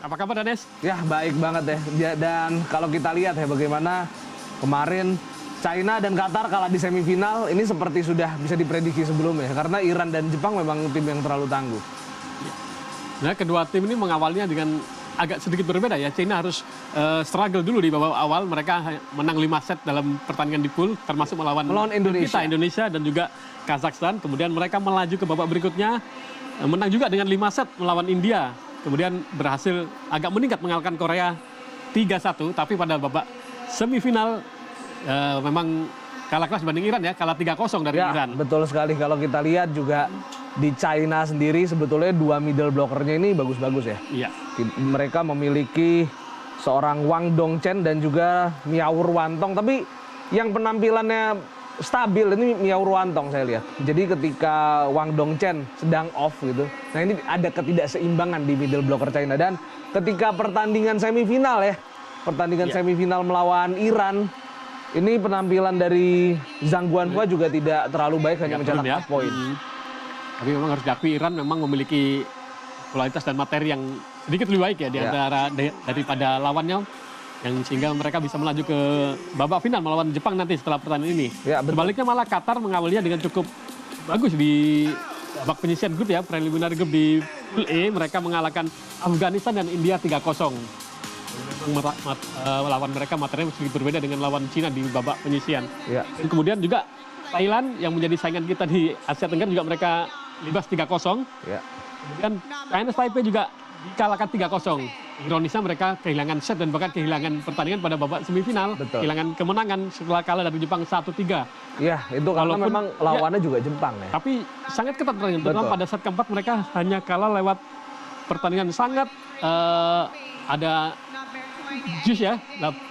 Apa kabar Danes? Ya baik banget ya. Dan kalau kita lihat ya bagaimana kemarin China dan Qatar kalah di semifinal, ini seperti sudah bisa diprediksi sebelumnya. Karena Iran dan Jepang memang tim yang terlalu tangguh. Nah, kedua tim ini mengawalnya dengan agak sedikit berbeda ya. China harus struggle dulu di babak awal. Mereka menang 5 set dalam pertandingan di pool, termasuk melawan Indonesia dan juga Kazakhstan. Kemudian mereka melaju ke babak berikutnya, menang juga dengan 5 set melawan India. Kemudian berhasil agak meningkat mengalahkan Korea 3-1. Tapi pada babak semifinal memang kalah kelas dibanding Iran ya. Kalah 3-0 dari Iran. Betul sekali. Kalau kita lihat juga di China sendiri sebetulnya dua middle blockernya ini bagus-bagus ya. Iya. Mereka memiliki seorang Wang Dongchen dan juga Miao Ruantong. Tapi yang penampilannya stabil ini Miao Ruantong saya lihat. Jadi ketika Wang Dongchen sedang off gitu. Nah ini ada ketidakseimbangan di middle blocker China. Dan ketika pertandingan semifinal ya. Semifinal melawan Iran. Ini penampilan dari Zhang Guanhua juga tidak terlalu baik. Hanya mencetak 4 poin. Tapi memang harus diakui Iran memang memiliki kualitas dan materi yang sedikit lebih baik ya daripada lawannya, yang sehingga mereka bisa melaju ke babak final melawan Jepang nanti setelah pertandingan ini. Sebaliknya malah Qatar mengawalnya dengan cukup bagus di babak penyisian grup ya, preliminary grup di Pool E. Mereka mengalahkan Afghanistan dan India 3-0. Lawan mereka materinya sedikit berbeda dengan lawan Cina di babak penyisian. Dan kemudian juga Thailand yang menjadi saingan kita di Asia Tenggara juga mereka libas 3-0. Kemudian China Taipei juga dikalahkan 3-0. Ironisnya mereka kehilangan set dan bahkan kehilangan pertandingan pada babak semifinal. Kehilangan kemenangan setelah kalah dari Jepang 1-3. Iya, itu karena memang lawannya juga Jepang ya. Tapi sangat ketat pertandingan. Terutama pada set keempat mereka hanya kalah lewat pertandingan sangat ada jus ya,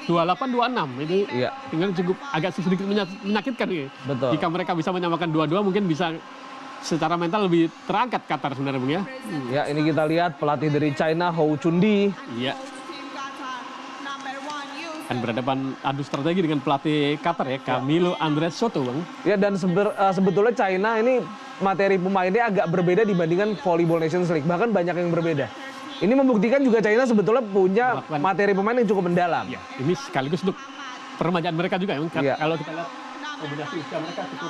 28-26 itu tinggal cukup agak sedikit menyakitkan nih. Jika mereka bisa menyamakan 2-2 mungkin bisa secara mental lebih terangkat Qatar sebenarnya Bung ya. Ya ini kita lihat pelatih dari China Hou Chundi. Iya. Dan berhadapan adu strategi dengan pelatih Qatar ya, Camilo Andres Soto Bang. Ya dan sebetulnya China ini materi pemainnya agak berbeda dibandingkan Volleyball Nations League. Bahkan banyak yang berbeda. Ini membuktikan juga China sebetulnya punya materi pemain yang cukup mendalam. Ya, ini sekaligus untuk peremajaan mereka juga ya. Kalau kita lihat kombinasi usia mereka cukup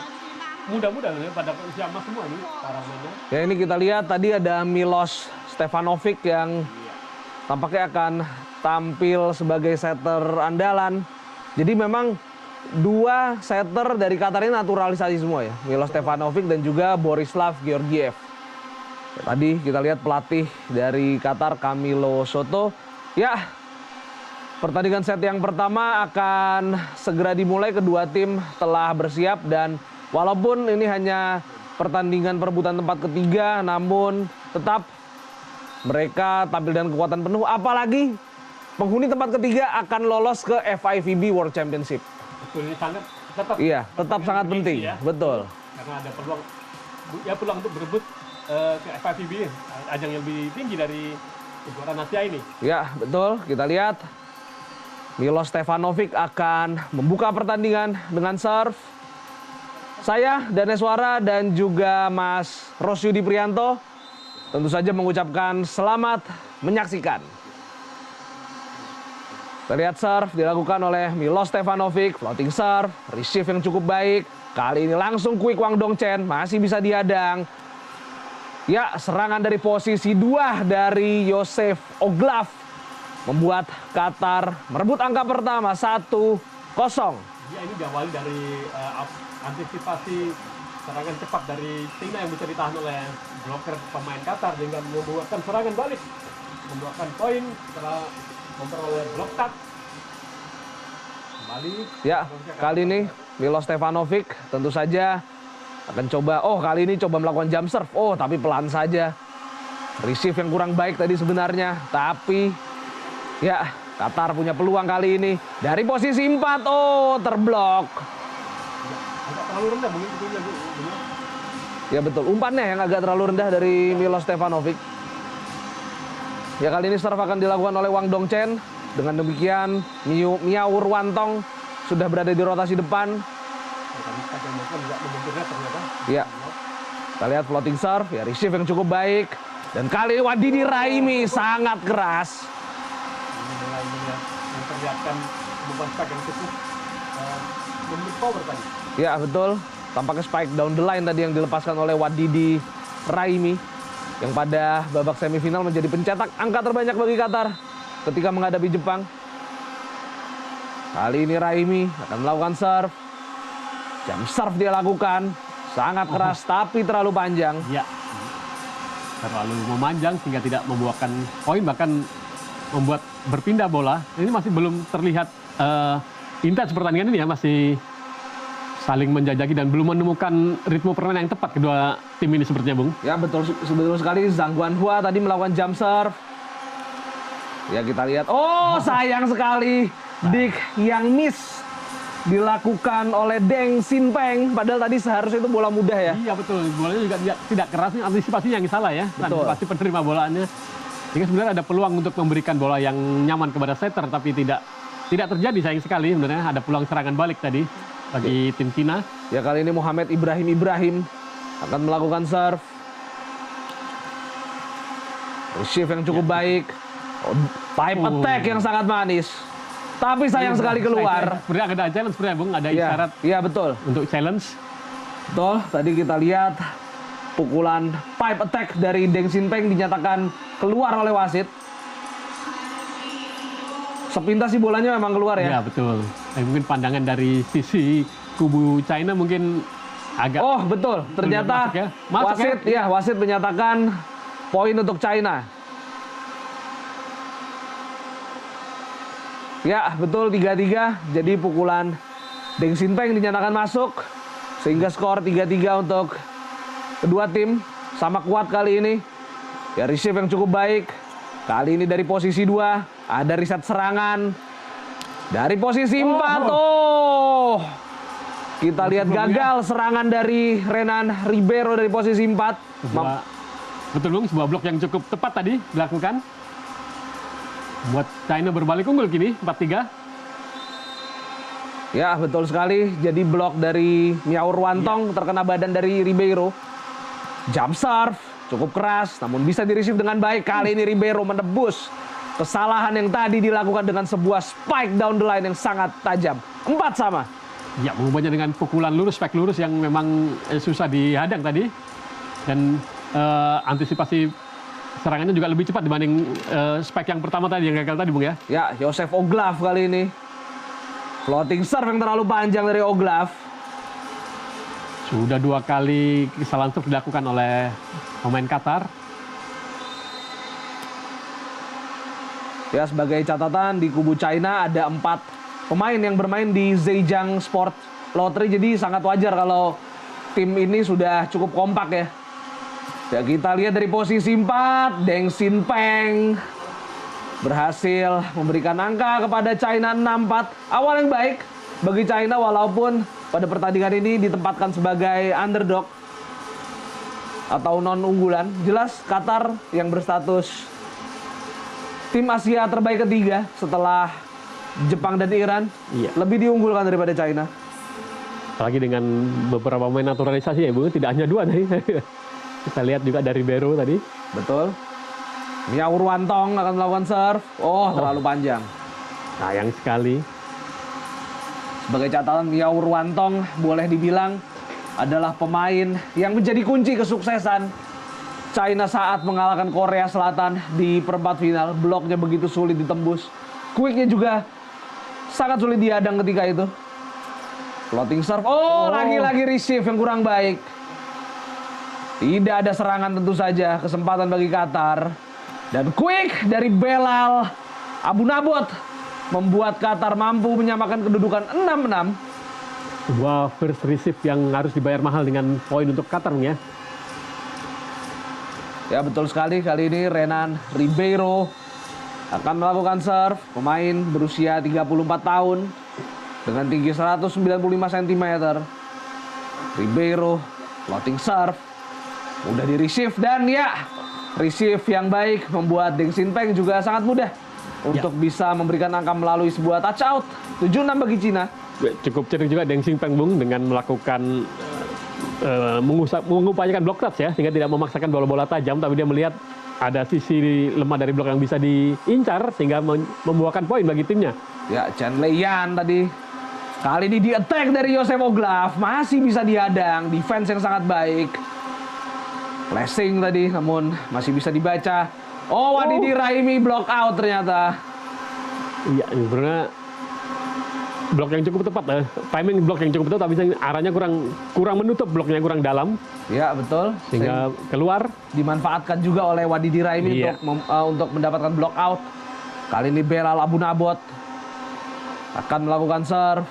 muda-muda ya, pada usia emas semua ini para pemainnya. Ya ini kita lihat tadi ada Milos Stefanovic yang tampaknya akan tampil sebagai setter andalan. Jadi memang dua setter dari Qatar ini naturalisasi semua ya. Milos Stefanovic dan juga Borislav Georgiev. Ya, tadi kita lihat pelatih dari Qatar Camilo Soto. Ya, pertandingan set yang pertama akan segera dimulai. Kedua tim telah bersiap dan walaupun ini hanya pertandingan perebutan tempat ketiga, namun tetap mereka tampil dengan kekuatan penuh. Apalagi penghuni tempat ketiga akan lolos ke FIVB World Championship. Betul, ini sangat tetap sangat penting. Ya. Betul. Karena ada peluang untuk berebut ke FIVB, ajang yang lebih tinggi dari kejuaraan Asia ini. Ya, betul. Kita lihat Milos Stefanovic akan membuka pertandingan dengan serve. Saya, Daneswara, dan juga Mas Rosyudi Prianto tentu saja mengucapkan selamat menyaksikan. Kita lihat serve dilakukan oleh Milos Stefanovic, floating serve, receive yang cukup baik. Kali ini langsung quick Wang Dongchen, masih bisa dihadang. Ya, serangan dari posisi 2 dari Yosef Oglav membuat Qatar merebut angka pertama 1-0. Ya, ini diawali dari antisipasi serangan cepat dari China yang bisa ditahan oleh bloker pemain Qatar dengan membuatkan serangan balik, membuatkan poin setelah memperoleh blok touch. Kembali. Ya, kali ini Milos Stefanovic tentu saja akan coba, kali ini coba melakukan jump serve. Tapi pelan saja. Receive yang kurang baik tadi sebenarnya. Tapi, ya, Qatar punya peluang kali ini. Dari posisi 4, terblok. Agak terlalu rendah mungkin itunya, Bu. Ya betul, umpannya yang agak terlalu rendah dari Milos Stefanovic. Ya kali ini serve akan dilakukan oleh Wang Dongchen. Dengan demikian, Miao Ruantong sudah berada di rotasi depan. Juga ternyata. Ya. Kita lihat floating serve, ya receive yang cukup baik. Dan kali ini Wadidi Raimi sangat keras. Ini mulai memperlihatkan beban spike yang cukup memiliki power tadi. Ya betul, tampaknya spike down the line tadi yang dilepaskan oleh Wadidi Raimi. Yang pada babak semifinal menjadi pencetak angka terbanyak bagi Qatar ketika menghadapi Jepang. Kali ini Raimi akan melakukan serve. Jump serve dia lakukan. Sangat keras tapi terlalu panjang. Ya, terlalu memanjang sehingga tidak membuahkan poin, bahkan membuat berpindah bola. Ini masih belum terlihat intens pertandingan ini ya, masih saling menjajaki dan belum menemukan ritme permainan yang tepat kedua tim ini sepertinya, Bung. Ya betul sekali. Zhang Guanhua tadi melakukan jump serve. Ya kita lihat. Oh sayang sekali. Dik yang miss dilakukan oleh Deng Xinpeng. Padahal tadi seharusnya itu bola mudah ya. Iya betul, bolanya juga tidak keras, antisipasinya yang salah ya. Betul. Antisipasi penerima bolaannya. Sehingga sebenarnya ada peluang untuk memberikan bola yang nyaman kepada setter, tapi tidak terjadi, sayang sekali sebenarnya. Ada peluang serangan balik tadi bagi tim Cina. Ya kali ini Muhammad Ibrahim akan melakukan serve. Receive yang cukup baik. Pipe attack yang sangat manis. Tapi sayang sekali keluar. Sebenarnya ada challenge sebenarnya, Bung. Ada isyarat. Iya betul. Untuk challenge. Betul. Tadi kita lihat pukulan pipe attack dari Deng Xinpeng dinyatakan keluar oleh wasit. Sepintas sih bolanya memang keluar ya. Iya betul. Mungkin pandangan dari sisi kubu China mungkin agak. Oh betul. Ternyata masuk ya. Masuk wasit ya wasit menyatakan poin untuk China. Ya, betul 3-3. Jadi pukulan Deng Xinpeng dinyatakan masuk. Sehingga skor 3-3 untuk kedua tim. Sama kuat kali ini. Ya, receive yang cukup baik. Kali ini dari posisi 2. Ada reset serangan. Dari posisi 4. Oh. Kita lihat gagal serangan dari Renan Ribeiro dari posisi 4. Betul, Bung. Sebuah blok yang cukup tepat tadi dilakukan. Buat China berbalik unggul kini, 4-3. Ya, betul sekali. Jadi blok dari Miao Ruantong terkena badan dari Ribeiro. Jump serve, cukup keras, namun bisa di-receive dengan baik. Kali ini Ribeiro menebus kesalahan yang tadi dilakukan dengan sebuah spike down the line yang sangat tajam. 4-4. Ya, mengubahnya dengan pukulan lurus, spike lurus yang memang susah dihadang tadi. Dan antisipasi serangannya juga lebih cepat dibanding spike yang pertama tadi, yang gagal tadi, Bung ya. Ya, Joseph Oglav kali ini. Floating serve yang terlalu panjang dari Oglav. Sudah 2 kali kesalahan serve dilakukan oleh pemain Qatar. Ya, sebagai catatan di kubu China ada 4 pemain yang bermain di Zhejiang Sport Lottery. Jadi sangat wajar kalau tim ini sudah cukup kompak ya. Ya, kita lihat dari posisi 4, Deng Xinpeng berhasil memberikan angka kepada China 6-4. Awal yang baik bagi China walaupun pada pertandingan ini ditempatkan sebagai underdog atau non-unggulan. Jelas Qatar yang berstatus tim Asia terbaik ketiga setelah Jepang dan Iran lebih diunggulkan daripada China. Apalagi dengan beberapa pemain naturalisasi ya, Bung, tidak hanya 2 nih. Kita lihat juga dari Ribeiro tadi. Betul. Miao Ruantong akan melakukan serve. Oh, terlalu panjang. Sayang sekali. Sebagai catatan, Miao Ruantong boleh dibilang adalah pemain yang menjadi kunci kesuksesan China saat mengalahkan Korea Selatan di perempat final. Bloknya begitu sulit ditembus. Quicknya juga sangat sulit dihadang ketika itu. Floating serve. Oh, lagi-lagi receive yang kurang baik. Tidak ada serangan tentu saja, kesempatan bagi Qatar. Dan quick dari Belal Abu Nabot membuat Qatar mampu menyamakan kedudukan 6-6. Sebuah first receive yang harus dibayar mahal dengan poin untuk Qatar ya. Ya betul sekali, kali ini Renan Ribeiro akan melakukan serve. Pemain berusia 34 tahun dengan tinggi 195 cm. Ribeiro floating serve. Mudah di-receive dan ya, receive yang baik membuat Deng Xinpeng juga sangat mudah untuk bisa memberikan angka melalui sebuah touch out. 7-6 bagi Cina. Cukup cerdik juga Deng Xinpeng, Bung, dengan melakukan mengupayakan block touch ya, sehingga tidak memaksakan bola-bola tajam, tapi dia melihat ada sisi lemah dari blok yang bisa diincar, sehingga membuahkan poin bagi timnya. Ya, Chen Leiyan tadi. Kali ini di attack dari Joseph Oglav. Masih bisa dihadang, defense yang sangat baik. Flashing tadi, namun masih bisa dibaca. Oh, Wadidi Raimi block out ternyata. Iya, ini sebenarnya blok yang cukup tepat, timing blok yang cukup tepat, tapi arahnya kurang menutup, bloknya kurang dalam. Ya, betul. Sehingga keluar. Dimanfaatkan juga oleh Wadidi Raimi untuk mendapatkan block out. Kali ini Belal Abu Nabot akan melakukan serve.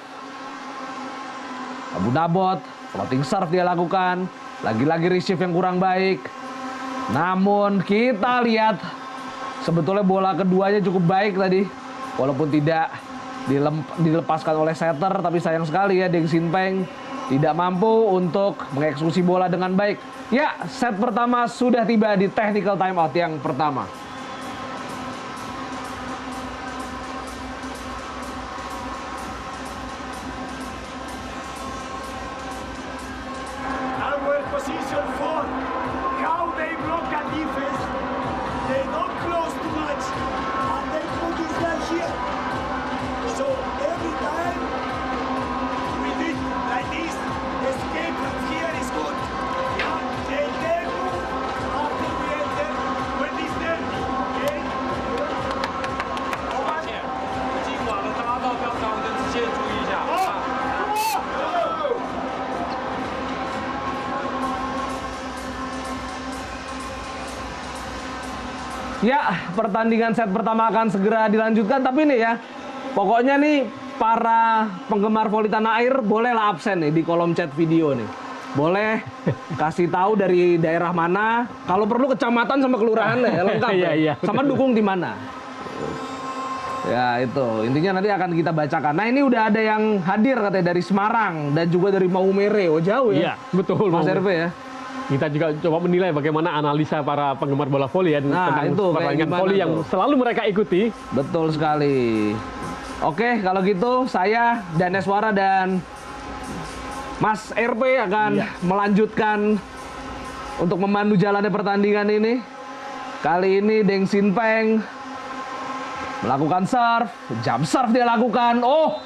Abu Nabot, floating serve dia lakukan. Lagi-lagi receive yang kurang baik. Namun kita lihat sebetulnya bola keduanya cukup baik tadi. Walaupun tidak dilepaskan oleh setter, tapi sayang sekali ya Deng Xinpeng tidak mampu untuk mengeksekusi bola dengan baik. Ya, set pertama sudah tiba di technical timeout yang pertama. Our position 4, how they block that defense, they don't close too much, and they put this guy here. So every time we did like this, escape from here is good. Yeah, they then move after we enter when this there. Okay? 今晚的搭到刚刚的直线注意一下。 Ya, pertandingan set pertama akan segera dilanjutkan. Tapi nih ya, pokoknya nih para penggemar voli tanah air bolehlah absen nih di kolom chat video nih. Boleh kasih tahu dari daerah mana. Kalau perlu kecamatan sama kelurahan ya, lengkap ya. Iya, Sama dukung di mana. Ya itu, intinya nanti akan kita bacakan. Nah ini udah ada yang hadir katanya dari Semarang dan juga dari Maumere. Oh jauh ya? Iya, betul. Mas Herve ya. Kita juga coba menilai bagaimana analisa para penggemar bola voli ya tentang itu, pertandingan voli yang selalu mereka ikuti. Betul sekali. Oke, kalau gitu saya Daneswara dan Mas RP akan melanjutkan untuk memandu jalannya pertandingan ini. Kali ini Deng Xinpeng melakukan serve, jump serve dia lakukan. Oh,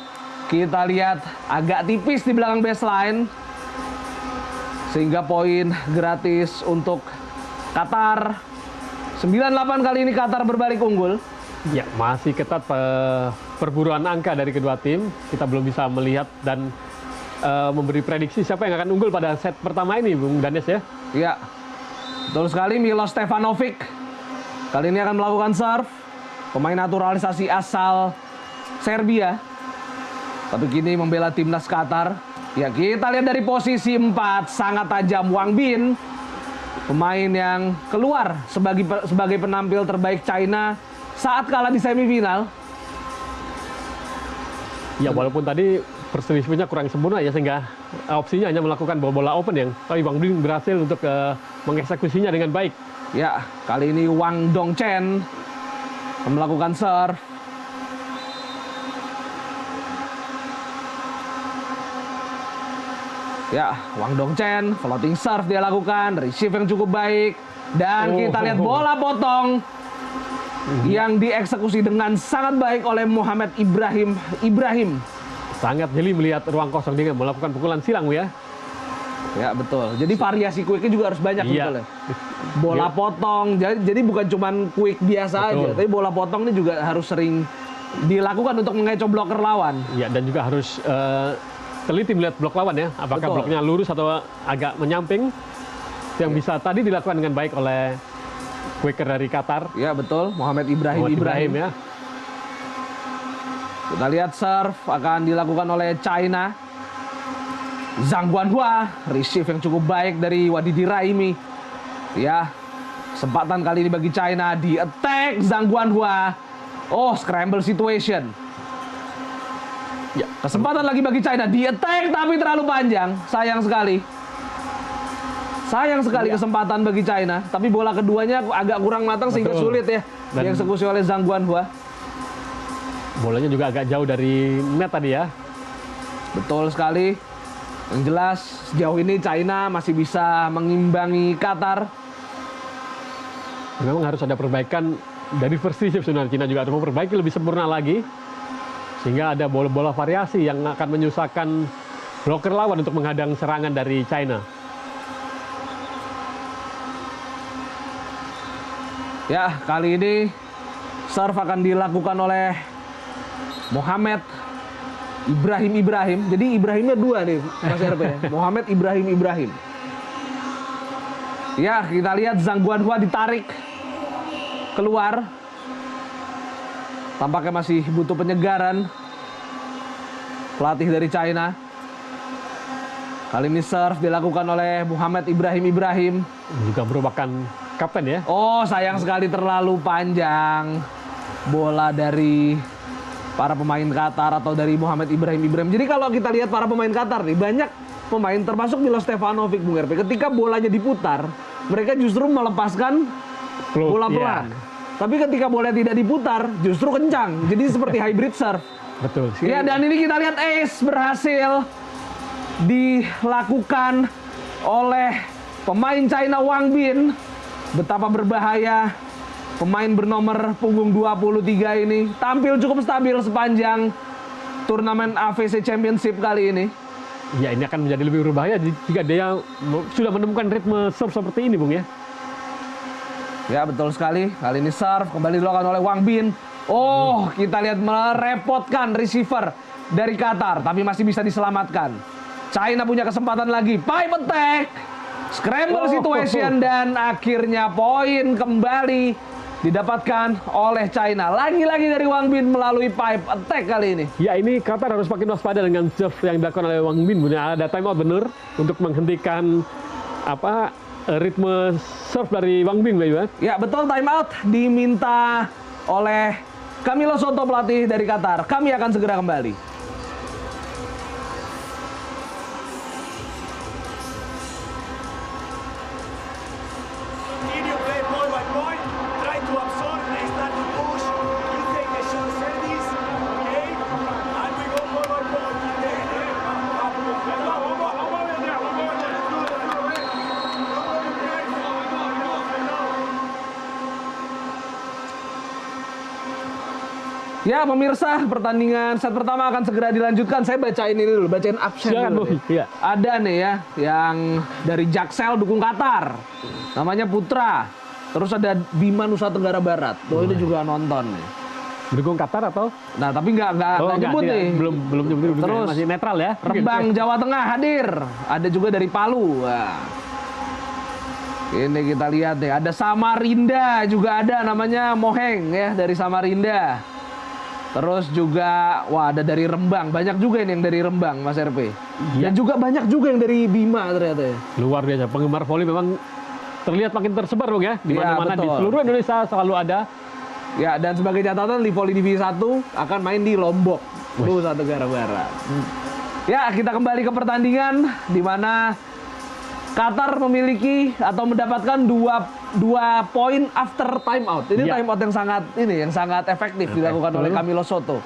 kita lihat agak tipis di belakang baseline. Sehingga poin gratis untuk Qatar. 98 kali ini Qatar berbalik unggul. Ya, masih ketat perburuan angka dari kedua tim. Kita belum bisa melihat dan memberi prediksi siapa yang akan unggul pada set pertama ini, Bung Danes ya. Ya, betul sekali. Milos Stefanovic kali ini akan melakukan serve. Pemain naturalisasi asal Serbia. Tapi kini membela timnas Qatar. Ya, kita lihat dari posisi 4, sangat tajam Wang Bin. Pemain yang keluar sebagai penampil terbaik China saat kalah di semifinal. Ya, walaupun tadi perselisihannya kurang sempurna ya, sehingga opsinya hanya melakukan bola open yang tapi Wang Bin berhasil untuk mengeksekusinya dengan baik. Ya, kali ini Wang Dongchen melakukan serve. Ya, Wang Dongchen floating serve dia lakukan, receive yang cukup baik. Dan kita lihat bola potong yang dieksekusi dengan sangat baik oleh Muhammad Ibrahim. Sangat jeli melihat ruang kosong dengan melakukan pukulan silang ya. Ya, betul. Jadi variasi quicknya juga harus banyak sebetulnya. Bola potong, jadi bukan cuma quick biasa aja, tapi bola potong ini juga harus sering dilakukan untuk mengecoh blocker lawan. Iya, dan juga harus teliti melihat blok lawan ya, apakah bloknya lurus atau agak menyamping, yang bisa tadi dilakukan dengan baik oleh quicker dari Qatar. Ya betul, Muhammad Ibrahim ya. Kita lihat serve akan dilakukan oleh China. Zhang Guanhua, receive yang cukup baik dari Wadidi Raimi. Ya, kesempatan kali ini bagi China di attack Zhang Guanhua. Oh, scramble situation. Ya, kesempatan lagi bagi China di attack tapi terlalu panjang. Sayang sekali. Sayang sekali kesempatan bagi China, tapi bola keduanya agak kurang matang sehingga sulit ya dieksekusi oleh Zhang Guanhua. Bolanya juga agak jauh dari net tadi ya. Betul sekali. Yang jelas sejauh ini China masih bisa mengimbangi Qatar. Memang harus ada perbaikan dari versi sebenarnya. Cina juga harus memperbaiki lebih sempurna lagi. Sehingga ada bola-bola variasi yang akan menyusahkan bloker lawan untuk menghadang serangan dari China. Ya, kali ini serve akan dilakukan oleh Mohamed Ibrahim. Jadi Ibrahimnya dua nih, Mas RP. Mohamed Ibrahim. Ya, kita lihat Zhang Guanhua ditarik keluar. Tampaknya masih butuh penyegaran pelatih dari China. Kali ini serve dilakukan oleh Mohamed Ibrahim. Juga merupakan kapten ya. Oh, sayang sekali terlalu panjang bola dari para pemain Qatar atau dari Mohamed Ibrahim. Jadi kalau kita lihat para pemain Qatar nih, banyak pemain termasuk Milos Stefanovic, Bung RP. Ketika bolanya diputar, mereka justru melepaskan bola pelan. Tapi ketika bola tidak diputar, justru kencang. Jadi seperti hybrid serve. Betul. Ya, dan ini kita lihat ace berhasil dilakukan oleh pemain China Wang Bin. Betapa berbahaya pemain bernomor punggung 23 ini. Tampil cukup stabil sepanjang turnamen AFC Championship kali ini. Ya, ini akan menjadi lebih berbahaya jika dia sudah menemukan ritme serve seperti ini, Bung ya. Ya, betul sekali. Kali ini serve kembali dilakukan oleh Wang Bin. Oh, kita lihat merepotkan receiver dari Qatar, tapi masih bisa diselamatkan. China punya kesempatan lagi. Pipe attack. Scramble situation dan akhirnya poin kembali didapatkan oleh China. Lagi-lagi dari Wang Bin melalui pipe attack kali ini. Ya, ini Qatar harus makin waspada dengan serve yang dilakukan oleh Wang Bin. Ada timeout benar untuk menghentikan ritme serve dari Wang Bin, ya. Ya, betul, timeout diminta oleh Camilo Soto, pelatih dari Qatar. Kami akan segera kembali. Ya, pemirsa, pertandingan set pertama akan segera dilanjutkan. Saya bacain ini dulu, bacain absen dulu. Ya. Ada nih ya, yang dari Jaksel dukung Qatar. Namanya Putra. Terus ada Bima Nusa Tenggara Barat. Tuh, ini juga nonton nih. Dukung Qatar atau? Nah, tapi nggak nyebut nih. Belum nyebut. Terus masih netral ya. Rembang, Jawa Tengah hadir. Ada juga dari Palu. Wah. Ini kita lihat nih, ada Samarinda juga ada, namanya Moheng ya, dari Samarinda. Terus juga, wah, ada dari Rembang. Banyak juga ini yang dari Rembang, Mas RP. Ya. Dan juga banyak juga yang dari Bima ternyata ya. Luar biasa, penggemar voli memang terlihat makin tersebar, Bung ya. Di mana-mana, di betul. seluruh Indonesia selalu ada. Ya, dan sebagai catatan, di Voli Divisi 1 akan main di Lombok, Nusa Tenggara Barat. Ya, kita kembali ke pertandingan di mana Qatar memiliki atau mendapatkan dua poin after timeout. Ini timeout yang sangat efektif dilakukan oleh Camilo Soto.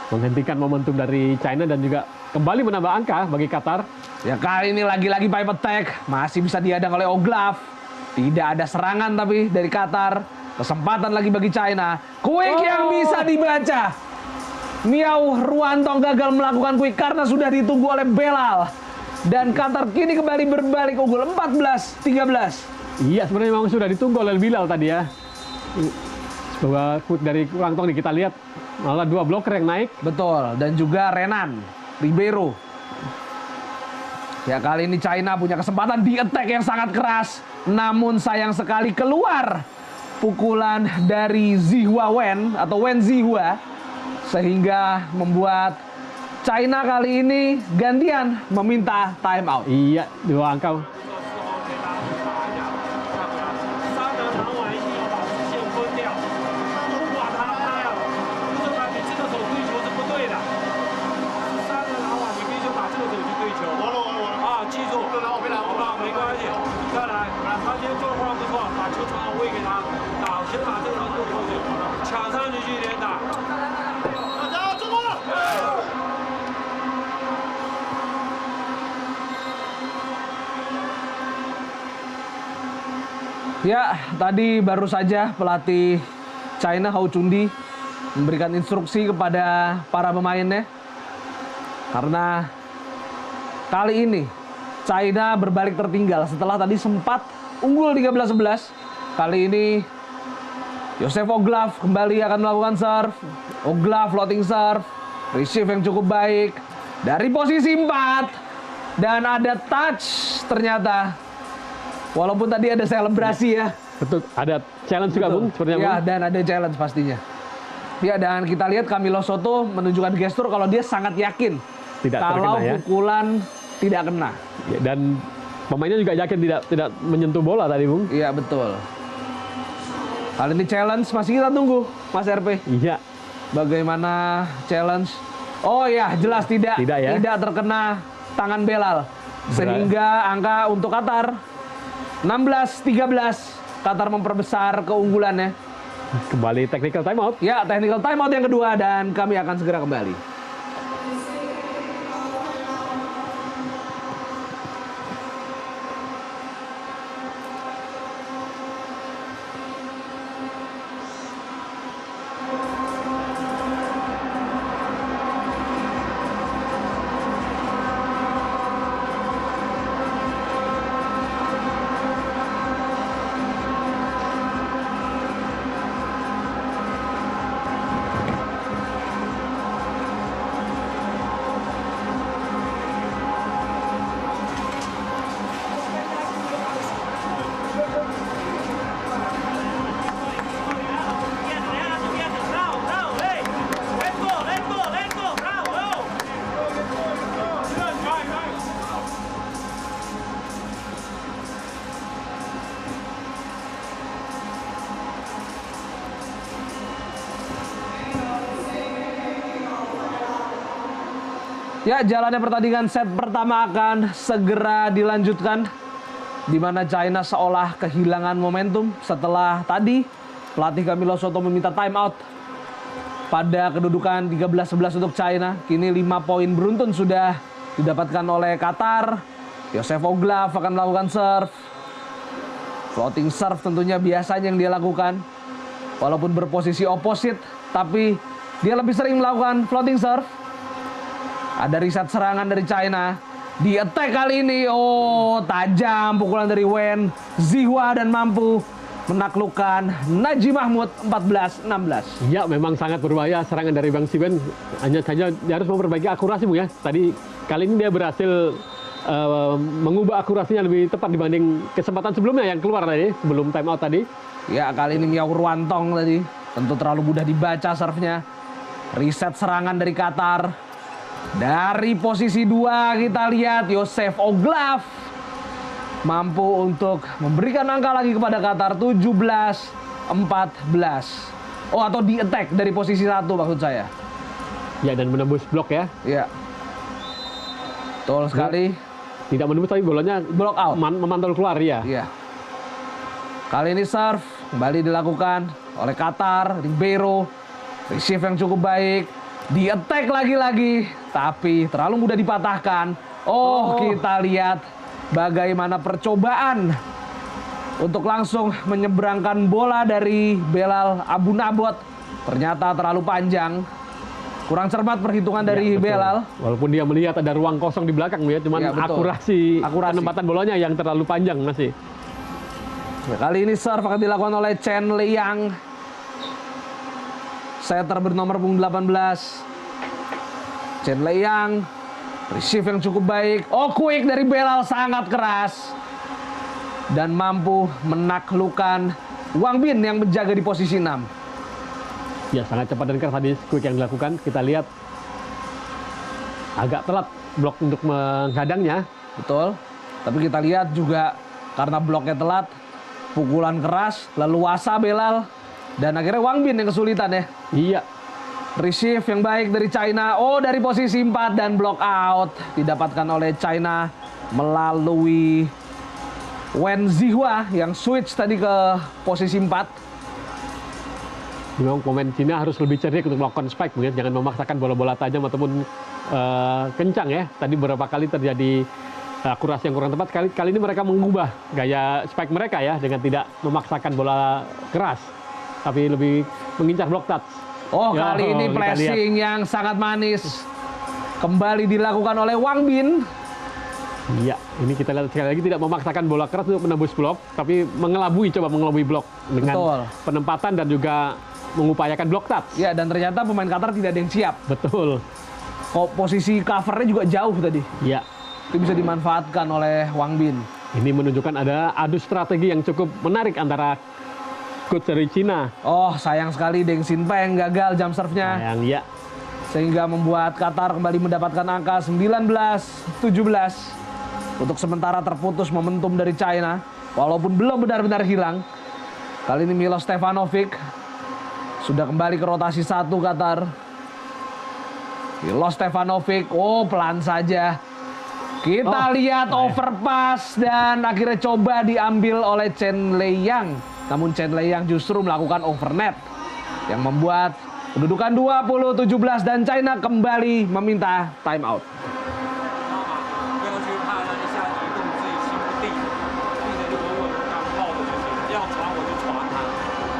Menghentikan momentum dari China dan juga kembali menambah angka bagi Qatar. Ya, kali ini lagi-lagi pipe attack masih bisa dihadang oleh Oglaf. Tidak ada serangan tapi dari Qatar. Kesempatan lagi bagi China. Quick yang bisa dibaca. Miao Ruantong gagal melakukan quick karena sudah ditunggu oleh Belal. Dan Qatar kini kembali berbalik unggul 14-13. Iya, sebenarnya memang sudah ditunggu oleh Bilal tadi ya. Bahwa quick dari Ruantong nih kita lihat malah 2 bloker yang naik. Betul, dan juga Renan Ribeiro. Ya, kali ini China punya kesempatan di attack yang sangat keras. Namun sayang sekali keluar pukulan dari Zihua Wen atau Wen Zihua, sehingga membuat China kali ini gantian meminta time out. Iya, 2 angka. Ya, tadi baru saja pelatih China Hou Chundi memberikan instruksi kepada para pemainnya. Karena kali ini China berbalik tertinggal setelah tadi sempat unggul 13-11. Kali ini Joseph Oglav kembali akan melakukan serve. Oglav floating serve. Receive yang cukup baik. Dari posisi 4. Dan ada touch ternyata. Walaupun tadi ada selebrasi ya. Betul, ada challenge juga, Bung, sepertinya. Ya, Bung. dan ada challenge pastinya. Ya, dan kita lihat Camilo Soto menunjukkan gestur kalau dia sangat yakin kalau terkena, ya. pukulan tidak kena. Ya, dan pemainnya juga yakin tidak menyentuh bola tadi, Bung. Iya, betul. Kali ini challenge masih kita tunggu, Mas RP. Iya. Bagaimana challenge? Oh ya, jelas tidak ya. tidak terkena tangan Belal. Sehingga angka untuk Qatar 16-13. Qatar memperbesar keunggulannya. Kembali technical timeout. Ya, technical timeout yang kedua dan kami akan segera kembali. Ya, jalannya pertandingan set pertama akan segera dilanjutkan, di mana China seolah kehilangan momentum setelah tadi pelatih Camilo Soto meminta timeout pada kedudukan 13-11 untuk China. Kini 5 poin beruntun sudah didapatkan oleh Qatar. Joseph Oglav akan melakukan serve. Floating serve tentunya biasanya yang dia lakukan. Walaupun berposisi opposite, tapi dia lebih sering melakukan floating serve. Ada reset serangan dari China. Di attack kali ini, oh tajam pukulan dari Wen Zihua dan mampu menaklukkan Najib Mahmud 14-16. Ya, memang sangat berbahaya serangan dari Wang Siwen. Hanya saja dia harus memperbaiki akurasi, Bu, ya. Tadi kali ini dia berhasil mengubah akurasinya lebih tepat dibanding kesempatan sebelumnya yang keluar tadi sebelum time out tadi. Ya, kali ini Miao Ruantong tadi tentu terlalu mudah dibaca serve-nya. Reset serangan dari Qatar. Dari posisi 2 kita lihat Joseph Oglav mampu untuk memberikan angka lagi kepada Qatar 17-14. Oh, atau di attack dari posisi 1 maksud saya. Ya, dan menembus blok ya. Iya. Betul sekali. Tidak menembus tapi bolanya Block out. Memantul keluar ya. Iya. Kali ini serve kembali dilakukan oleh Qatar, Ribeiro. Receive yang cukup baik. Di attack lagi-lagi, tapi terlalu mudah dipatahkan. Oh, kita lihat bagaimana percobaan untuk langsung menyeberangkan bola dari Belal Abu Nabot. Ternyata terlalu panjang. Kurang cermat perhitungan dari Belal. Walaupun dia melihat ada ruang kosong di belakang ya, cuman Ya, akurasi penempatan bolanya yang terlalu panjang masih. Ya, kali ini serve akan dilakukan oleh Chen Liang. Setter bernomor punggung 18. Chen Liang. Receive yang cukup baik. Oh, quick dari Belal sangat keras. Dan mampu menaklukkan Wang Bin yang menjaga di posisi 6. Ya, sangat cepat dan keras tadi quick yang dilakukan. Kita lihat agak telat blok untuk menghadangnya. Betul. Tapi kita lihat juga karena bloknya telat, pukulan keras, leluasa Belal. Dan akhirnya Wang Bin yang kesulitan ya. Iya. Receive yang baik dari China. Oh, dari posisi 4 dan block out. Didapatkan oleh China melalui Wen Zihua yang switch tadi ke posisi 4. Memang pemain Cina harus lebih cerdik untuk melakukan spike. Mungkin jangan memaksakan bola-bola tajam ataupun kencang ya. Tadi beberapa kali terjadi akurasi yang kurang tepat. Kali ini mereka mengubah gaya spike mereka ya, dengan tidak memaksakan bola keras, tapi lebih mengincar block touch. Oh, Ya, kali ini kita pressing yang sangat manis kembali dilakukan oleh Wang Bin. Iya, ini kita lihat sekali lagi tidak memaksakan bola keras untuk menembus blok, tapi coba mengelabui blok dengan Betul. penempatan dan juga mengupayakan block touch. Ya, dan ternyata pemain Qatar tidak ada yang siap. Betul. Kok posisi covernya juga jauh tadi. Iya. Itu bisa dimanfaatkan oleh Wang Bin. Ini menunjukkan ada adu strategi yang cukup menarik antara coach dari Cina. Oh, sayang sekali Deng Xinpeng gagal jump serve-nya. Yang ya, Sehingga membuat Qatar kembali mendapatkan angka 19-17. Untuk sementara terputus momentum dari China. Walaupun belum benar-benar hilang. Kali ini Milos Stefanovic sudah kembali ke rotasi 1 Qatar. Milos Stefanovic, oh pelan saja. Kita lihat overpass dan akhirnya coba diambil oleh Chen Lei-yang. Namun Chen Lei-yang justru melakukan overnet. Yang membuat kedudukan 20-17 dan China kembali meminta time out. 不要去怕他一下移动自己心不定，并且就稳稳的刚抱着就行。要传我就传他，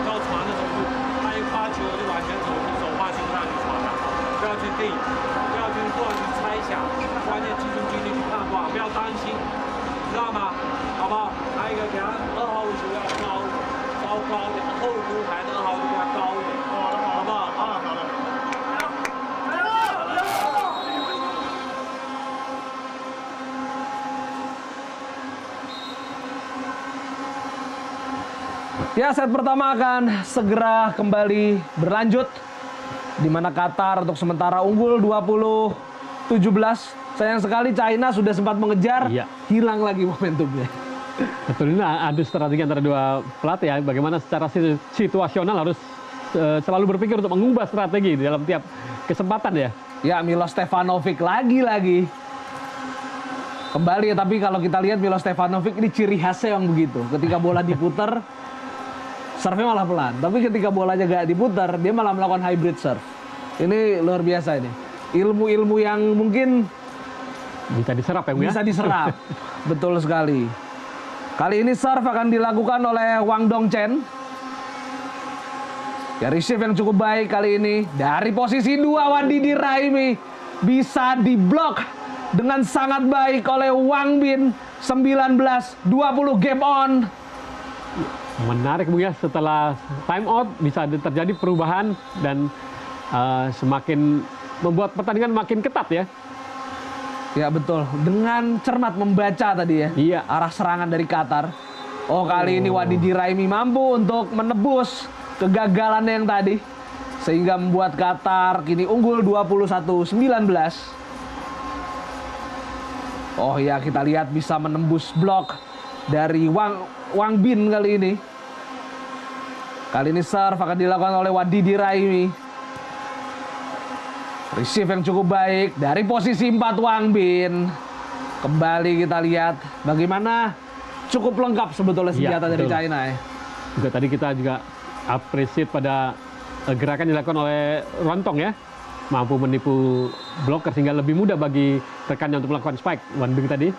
要传的时候就他一发球我就往前走，手画心上去传他，不要去定，不要去过去猜想，关键集中精力去看话，不要担心，知道吗？好不好？还有一个给他2号位球要稍高一点，后凸台的2号位给他高一点，好不好？好的。 Ya, set pertama akan segera kembali berlanjut. Di mana Qatar untuk sementara unggul 20-17. Sayang sekali China sudah sempat mengejar, Iya. hilang lagi momentumnya. betul, ini adu strategi antara dua pelatih ya. Bagaimana secara situasional harus selalu berpikir untuk mengubah strategi di dalam tiap kesempatan ya. Ya, Milos Stefanovic lagi-lagi. Kembali ya, tapi kalau kita lihat Milos Stefanovic ini ciri khasnya yang begitu. Ketika bola diputer, serve-nya malah pelan. Tapi ketika bolanya gak diputer, dia malah melakukan hybrid serve. Ini luar biasa ini. Ilmu-ilmu yang mungkin Bisa diserap ya, Bu, ya? bisa diserap. Betul sekali. Kali ini serve akan dilakukan oleh Wang Dongchen. Ya, receive yang cukup baik kali ini. Dari posisi 2, Wadidi Raimi bisa diblok dengan sangat baik oleh Wang Bin. 19-20 game on. Menarik Bu ya, setelah time out bisa terjadi perubahan dan semakin membuat pertandingan makin ketat ya. Ya betul, dengan cermat membaca tadi ya. Iya. Arah serangan dari Qatar. Oh, kali ini Wadidi Raimi mampu untuk menebus kegagalannya yang tadi. Sehingga membuat Qatar kini unggul 21-19. Oh ya, kita lihat bisa menembus blok dari Wang Bin kali ini. Kali ini serve akan dilakukan oleh Wadidi Raimi. Receive yang cukup baik dari posisi 4 Wang Bin. Kembali kita lihat bagaimana cukup lengkap sebetulnya senjata dari betul. China ya. Juga tadi kita juga appreciate pada gerakan yang dilakukan oleh Rontong ya. Mampu menipu blocker sehingga lebih mudah bagi rekannya untuk melakukan spike. Wan Bing tadi.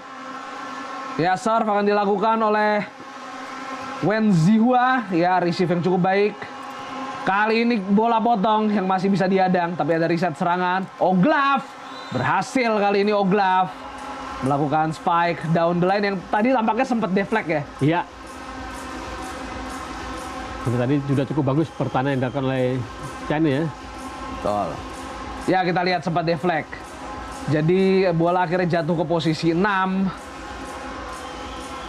Ya, serve akan dilakukan oleh Wen Zihua. Ya, receive yang cukup baik. Kali ini bola potong yang masih bisa diadang, tapi ada reset serangan. Oglaf berhasil kali ini Oglaf melakukan spike down the line yang tadi tampaknya sempat deflect ya. Iya. Ini tadi sudah cukup bagus pertahanan yang dilakukan oleh China ya. Betul. Ya, kita lihat sempat deflect. Jadi bola akhirnya jatuh ke posisi 6.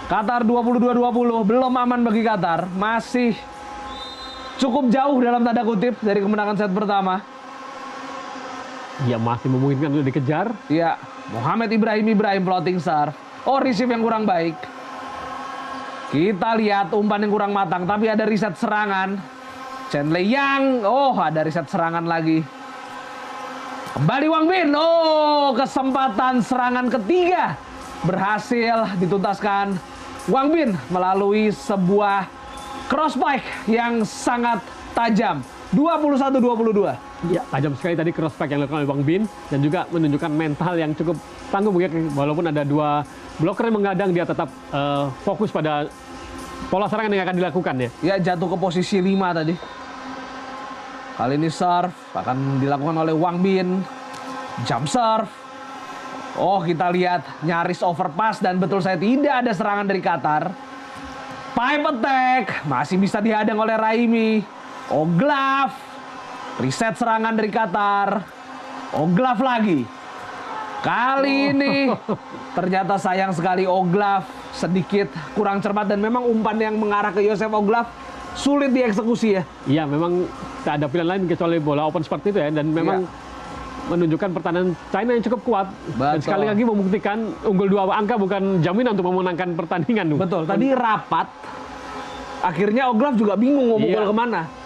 Qatar 22-20, belum aman bagi Qatar. Masih cukup jauh dalam tanda kutip dari kemenangan set pertama. Ya, masih memungkinkan untuk dikejar. Ya, Muhammad Ibrahim floating serve. Oh, receive yang kurang baik. Kita lihat umpan yang kurang matang, tapi ada reset serangan. Chen Lei-yang, oh ada reset serangan lagi. Kembali Wang Bin, oh kesempatan serangan ketiga berhasil dituntaskan Wang Bin melalui sebuah cross spike yang sangat tajam. 21-22. Ya, tajam sekali tadi cross pack yang dilakukan oleh Wang Bin dan juga menunjukkan mental yang cukup tangguh ya, walaupun ada dua bloker yang menghadang dia tetap fokus pada pola serangan yang akan dilakukan ya. Ya, jatuh ke posisi 5 tadi. Kali ini serve akan dilakukan oleh Wang Bin. Jump serve. Oh, kita lihat nyaris overpass dan betul saya tidak ada serangan dari Qatar. Pipe attack masih bisa dihadang oleh Raimi. Oglaf. Reset serangan dari Qatar. Oglaf lagi. Kali ini ternyata sayang sekali Oglaf sedikit kurang cermat dan memang umpan yang mengarah ke Joseph Oglaf sulit dieksekusi ya. Iya, memang tak ada pilihan lain kecuali bola open seperti itu ya, dan memang menunjukkan pertahanan China yang cukup kuat. Dan sekali lagi membuktikan unggul 2 angka bukan jaminan untuk memenangkan pertandingan. Betul, tadi rapat. Akhirnya Oglaf juga bingung mau mukul kemana.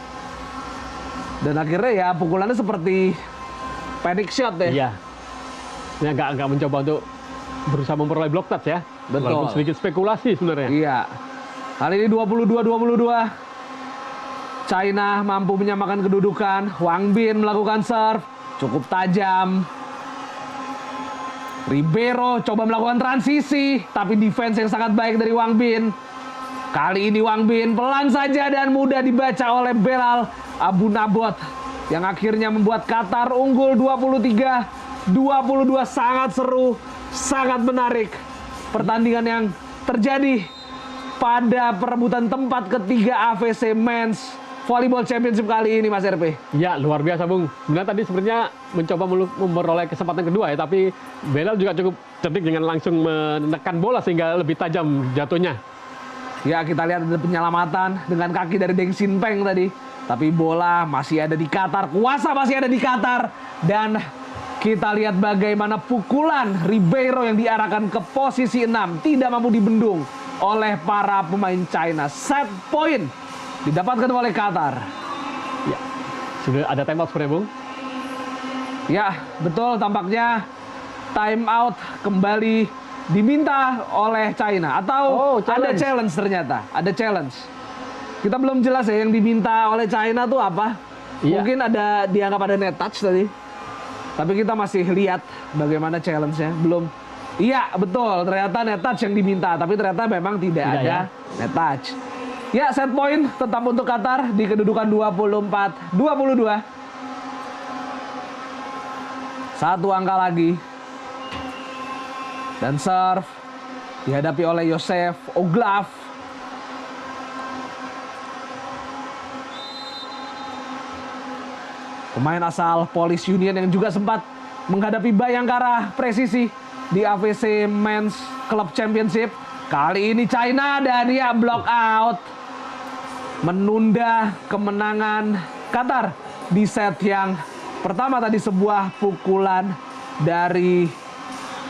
Dan akhirnya ya pukulannya seperti panic shot ya. Iya. Ini agak mencoba untuk berusaha memperoleh block touch ya. Betul. Walaupun sedikit spekulasi sebenarnya. Iya. Kali ini 22-22. China mampu menyamakan kedudukan. Wang Bin melakukan serve. Cukup tajam. Ribeiro coba melakukan transisi. Tapi defense yang sangat baik dari Wang Bin. Kali ini Wang Bin pelan saja dan mudah dibaca oleh Belal Abu Nabot. Yang akhirnya membuat Qatar unggul 23-22. Sangat seru, sangat menarik. Pertandingan yang terjadi pada perebutan tempat ketiga AFC Men's Volleyball Championship kali ini, Mas RP. Ya, luar biasa, Bung. Sebenarnya tadi sebenarnya mencoba memperoleh kesempatan kedua ya, tapi Belal juga cukup cerdik dengan langsung menekan bola sehingga lebih tajam jatuhnya. Ya, kita lihat ada penyelamatan dengan kaki dari Deng Xinpeng tadi. Tapi bola masih ada di Qatar, kuasa masih ada di Qatar. Dan kita lihat bagaimana pukulan Ribeiro yang diarahkan ke posisi 6 tidak mampu dibendung oleh para pemain China. Set point didapatkan oleh Qatar. Ya, sudah ada time out sebenarnya, Bung. Ya, betul, tampaknya time out kembali diminta oleh China. Atau ada challenge ternyata, ada challenge. Kita belum jelas ya yang diminta oleh China tuh apa. Iya. Mungkin ada dianggap ada net touch tadi. Tapi kita masih lihat bagaimana challenge-nya. Belum. Iya, betul. Ternyata net touch yang diminta. Tapi ternyata memang tidak ada net touch. Ya, set point tetap untuk Qatar di kedudukan 24-22. Satu angka lagi. Dan serve dihadapi oleh Joseph Oglaf. Pemain asal Polish Union yang juga sempat menghadapi Bayangkara Presisi di AFC Men's Club Championship. Kali ini China dan ya block out. Menunda kemenangan Qatar di set yang pertama tadi, sebuah pukulan dari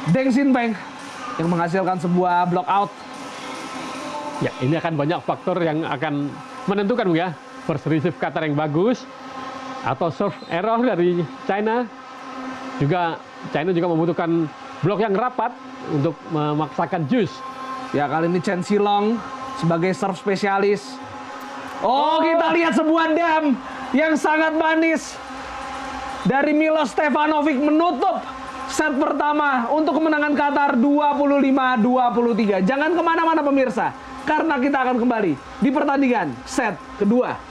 Deng Xinpeng yang menghasilkan sebuah block out. Ya, ini akan banyak faktor yang akan menentukan ya. First receive Qatar yang bagus atau serve error dari China. China juga membutuhkan blok yang rapat untuk memaksakan juice. Ya, kali ini Chen Silong sebagai serve spesialis. Oh, kita lihat sebuah dam yang sangat manis dari Milos Stefanovic menutup set pertama untuk kemenangan Qatar 25-23. Jangan kemana-mana pemirsa, karena kita akan kembali di pertandingan set kedua.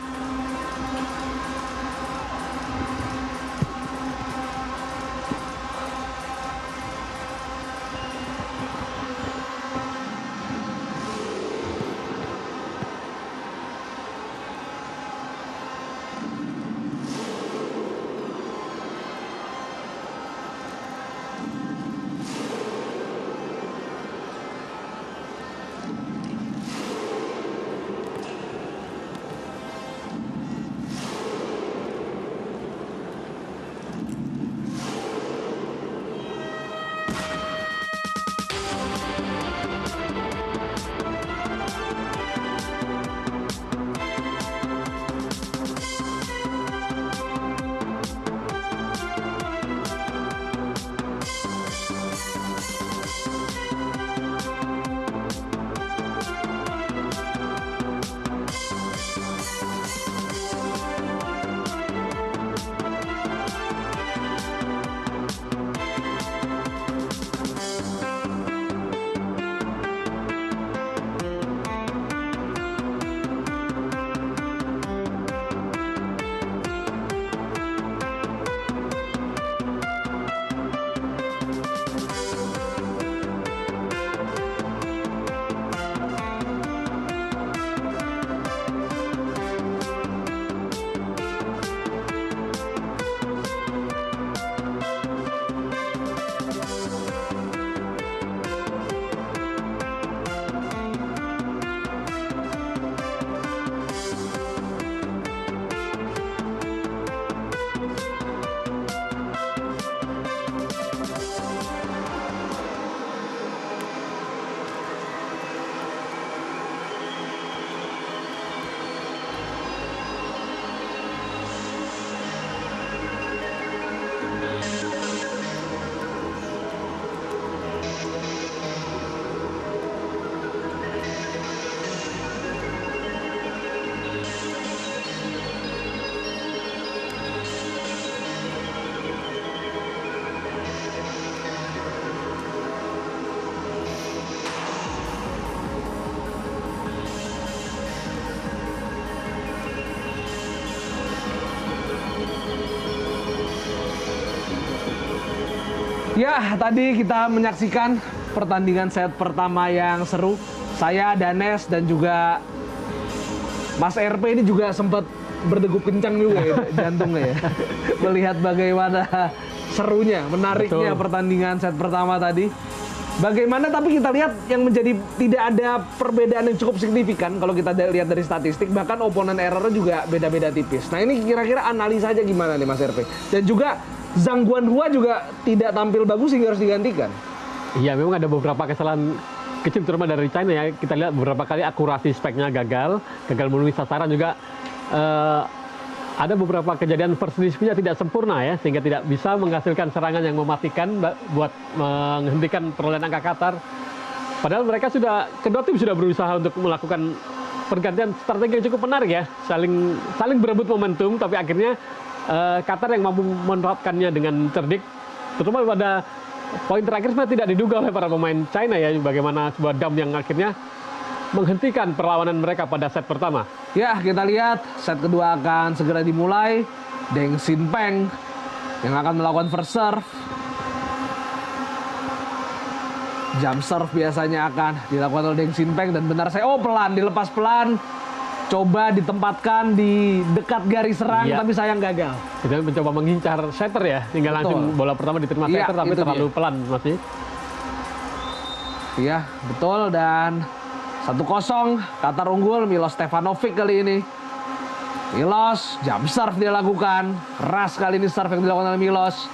Ya, tadi kita menyaksikan pertandingan set pertama yang seru. Saya, Danes, dan juga Mas RP ini juga sempat berdegup kencang juga ya, jantungnya ya. Melihat bagaimana serunya, menariknya pertandingan set pertama tadi. Bagaimana tapi kita lihat yang menjadi tidak ada perbedaan yang cukup signifikan kalau kita lihat dari statistik, bahkan opponent error juga beda-beda tipis. Nah ini kira-kira analisa aja gimana nih Mas RP? Dan juga Zhang Guanhua juga tidak tampil bagus sehingga harus digantikan. Iya, memang ada beberapa kesalahan kecil terutama dari China ya. Kita lihat beberapa kali akurasi speknya gagal memenuhi sasaran juga. Ada beberapa kejadian first dispute-nya tidak sempurna ya, sehingga tidak bisa menghasilkan serangan yang mematikan buat menghentikan perolehan angka Qatar. Padahal mereka kedua tim sudah berusaha untuk melakukan pergantian strategi yang cukup menarik ya, saling berebut momentum, tapi akhirnya Qatar yang mampu menerapkannya dengan cerdik, terutama pada poin terakhir sebenarnya tidak diduga oleh para pemain China ya, bagaimana sebuah dam yang akhirnya menghentikan perlawanan mereka pada set pertama. Ya, kita lihat set kedua akan segera dimulai. Deng Xinpeng yang akan melakukan first serve. Jump serve biasanya akan dilakukan oleh Deng Xinpeng dan benar saya pelan, dilepas pelan. Coba ditempatkan di dekat garis serang tapi sayang gagal. Kita mencoba mengincar setter ya, hingga langsung bola pertama diterima setter tapi terlalu pelan masih. Iya, betul, dan 1-0 Qatar unggul. Milos Stefanovic kali ini. Milos jump serve dia lakukan. Keras kali ini serve yang dilakukan oleh Milos.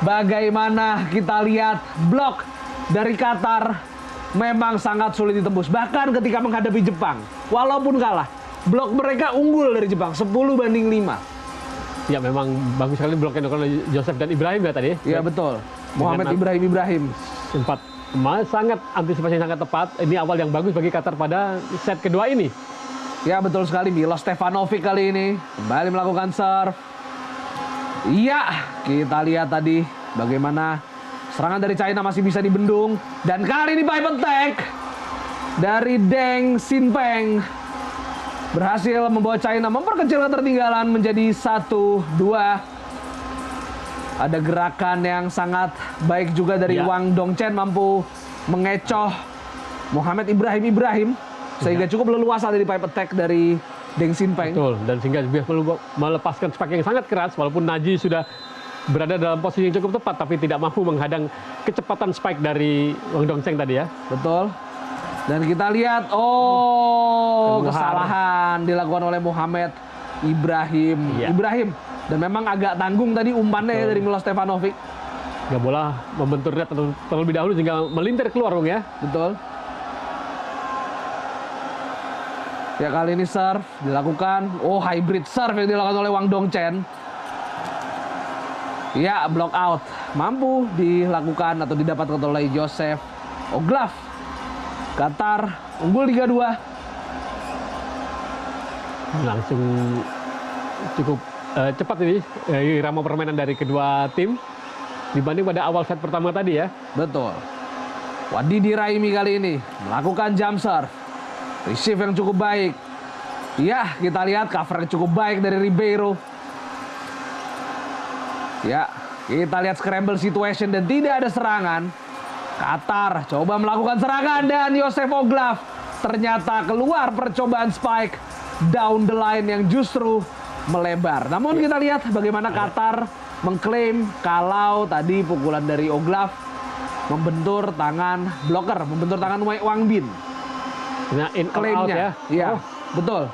Bagaimana kita lihat blok dari Qatar memang sangat sulit ditembus. Bahkan ketika menghadapi Jepang, walaupun kalah, blok mereka unggul dari Jepang 10-5. Ya memang bagus sekali blok yang dilakukan oleh Joseph dan Ibrahim ya tadi. Iya betul. Muhammad Ibrahim. Sempat sangat antisipasi yang sangat tepat. Ini awal yang bagus bagi Qatar pada set kedua ini. Ya betul sekali. Milos Stefanovic kali ini kembali melakukan serve. Iya, kita lihat tadi bagaimana serangan dari China masih bisa dibendung. Dan kali ini pipe attack dari Deng Xinpeng berhasil membawa China memperkecil ketertinggalan menjadi 1-2. Ada gerakan yang sangat baik juga dari Wang Dongchen, mampu mengecoh Muhammad Ibrahim sehingga cukup leluasa dari pipe attack dari Deng Xinpeng. Betul, dan sehingga bisa melepaskan spike yang sangat keras walaupun Naji sudah berada dalam posisi yang cukup tepat tapi tidak mampu menghadang kecepatan spike dari Wang Dongchen tadi ya. Betul. Dan kita lihat kesalahan dilakukan oleh Muhammad Ibrahim. Dan memang agak tanggung tadi umpannya ya dari Milos Stefanovic. Nggak bola membenturnya terlebih dahulu sehingga melintir keluar dong ya. Betul. Ya kali ini serve dilakukan. Hybrid serve yang dilakukan oleh Wang Dongchen. Ya, block out. Mampu dilakukan atau didapatkan oleh Joseph Oglaf. Qatar unggul 3-2. Langsung cukup cepat ini irama permainan dari kedua tim dibanding pada awal set pertama tadi ya. Betul. Wadidi Raimi kali ini melakukan jump serve. Receive yang cukup baik. Ya, kita lihat cover yang cukup baik dari Ribeiro. Ya, kita lihat scramble situation dan tidak ada serangan. Qatar coba melakukan serangan dan Joseph Oglaf ternyata keluar percobaan spike down the line yang justru melebar. Namun kita lihat bagaimana Qatar mengklaim kalau tadi pukulan dari Oglaf membentur tangan blocker, membentur tangan Wang Bin. Nah, in or out ya. Iya, betul.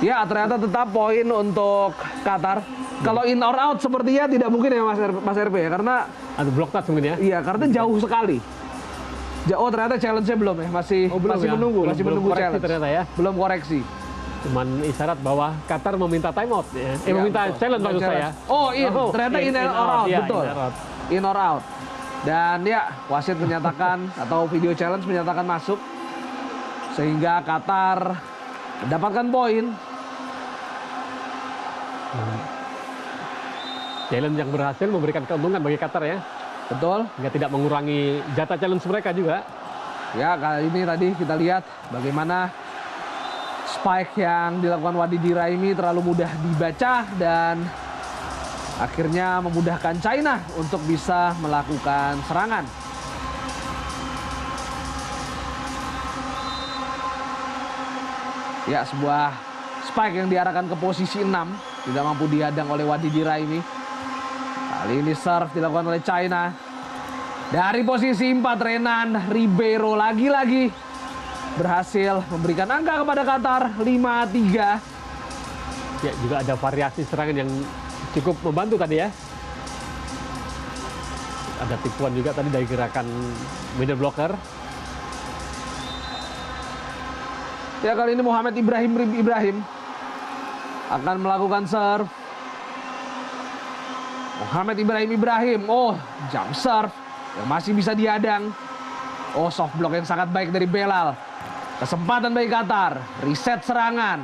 Ya, ternyata tetap poin untuk Qatar. Kalau in or out sepertinya tidak mungkin ya Mas RP ya, karena ada block touch mungkin ya. Iya, karena jauh sekali. Ternyata challenge-nya belum ya, masih menunggu challenge. Ternyata ya. Belum koreksi. Cuman isyarat bahwa Qatar meminta time out ya. Meminta betul. Challenge maksud saya. Ternyata in or out, ya, betul. In or out. Dan ya, wasit menyatakan atau video challenge menyatakan masuk sehingga Qatar mendapatkan poin. Challenge yang berhasil memberikan keuntungan bagi Qatar ya. Betul. Hingga tidak mengurangi jatah challenge mereka juga. Ya, kali ini tadi kita lihat bagaimana spike yang dilakukan Wadidi Raimi terlalu mudah dibaca dan akhirnya memudahkan China untuk bisa melakukan serangan. Ya, sebuah spike yang diarahkan ke posisi 6. Tidak mampu dihadang oleh Wadidira ini. Kali ini serve dilakukan oleh China. Dari posisi 4, Renan Ribeiro lagi-lagi berhasil memberikan angka kepada Qatar 5-3. Ya, juga ada variasi serangan yang cukup membantu tadi ya. Ada tipuan juga tadi dari gerakan middle blocker. Ya, kali ini Muhammad Ibrahim akan melakukan serve. Muhammad Ibrahim, oh jump serve yang masih bisa dihadang. Oh, soft block yang sangat baik dari Belal. Kesempatan bagi Qatar, reset serangan.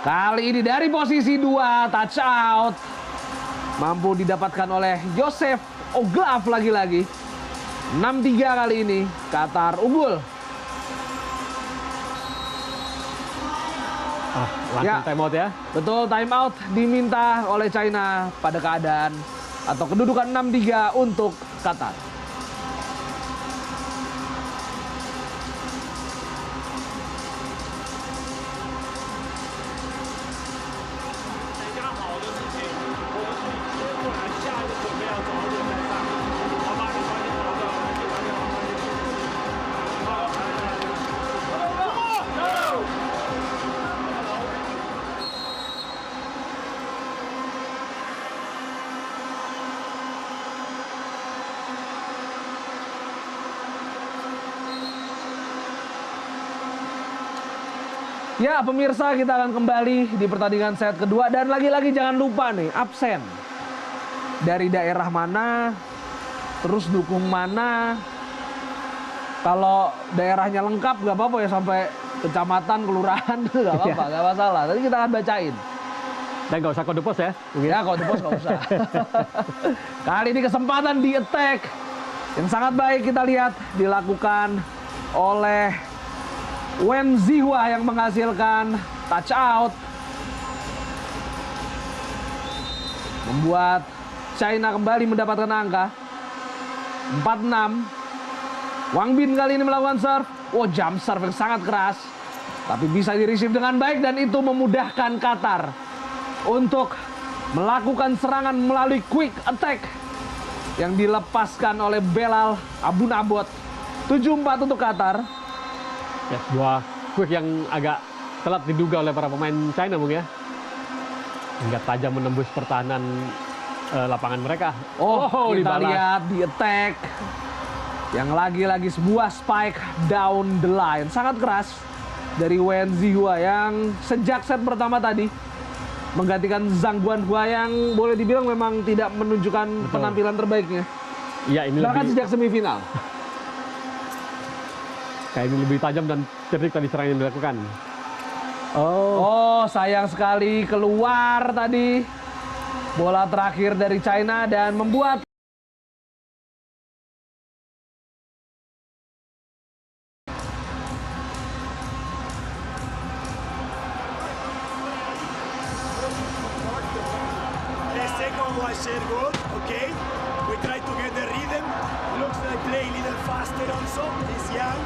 Kali ini dari posisi 2, touch out. Mampu didapatkan oleh Joseph Oglaf lagi-lagi. 6-3 kali ini, Qatar unggul. Langsung time out ya. Betul, time out diminta oleh China pada keadaan atau kedudukan 6-3 untuk Qatar. Ya, pemirsa, kita akan kembali di pertandingan set kedua. Dan lagi-lagi jangan lupa nih, absen. Dari daerah mana, terus dukung mana. Kalau daerahnya lengkap nggak apa-apa ya, sampai kecamatan, kelurahan, nggak apa-apa, nggak masalah. Tadi kita akan bacain. Dan nggak usah kode pos ya. Ya, kode pos nggak usah. Kali ini kesempatan di attack yang sangat baik kita lihat dilakukan oleh Wen Zihua yang menghasilkan touch out. Membuat China kembali mendapatkan angka 4-6. Wang Bin kali ini melakukan serve. Oh, jump serve yang sangat keras. Tapi bisa di-receive dengan baik dan itu memudahkan Qatar untuk melakukan serangan melalui quick attack yang dilepaskan oleh Belal Abu Nabot. 7-4 untuk Qatar. Ya, sebuah quick yang agak telat diduga oleh para pemain China mungkin ya. Hingga tajam menembus pertahanan lapangan mereka. Oh, kita dibalas. lihat di attack. Yang lagi-lagi sebuah spike down the line. Sangat keras dari Wen Zihua yang sejak set pertama tadi menggantikan Zhang Guanhua yang boleh dibilang memang tidak menunjukkan penampilan terbaiknya. Iya, ini Bahkan lebih, sejak semifinal. kayak ini lebih tajam dan cerdik tadi serangan yang dilakukan. Oh, sayang sekali keluar tadi bola terakhir dari China dan membuat The second was share good, okay. We try to get the rhythm. Looks like play a little faster also. It's young.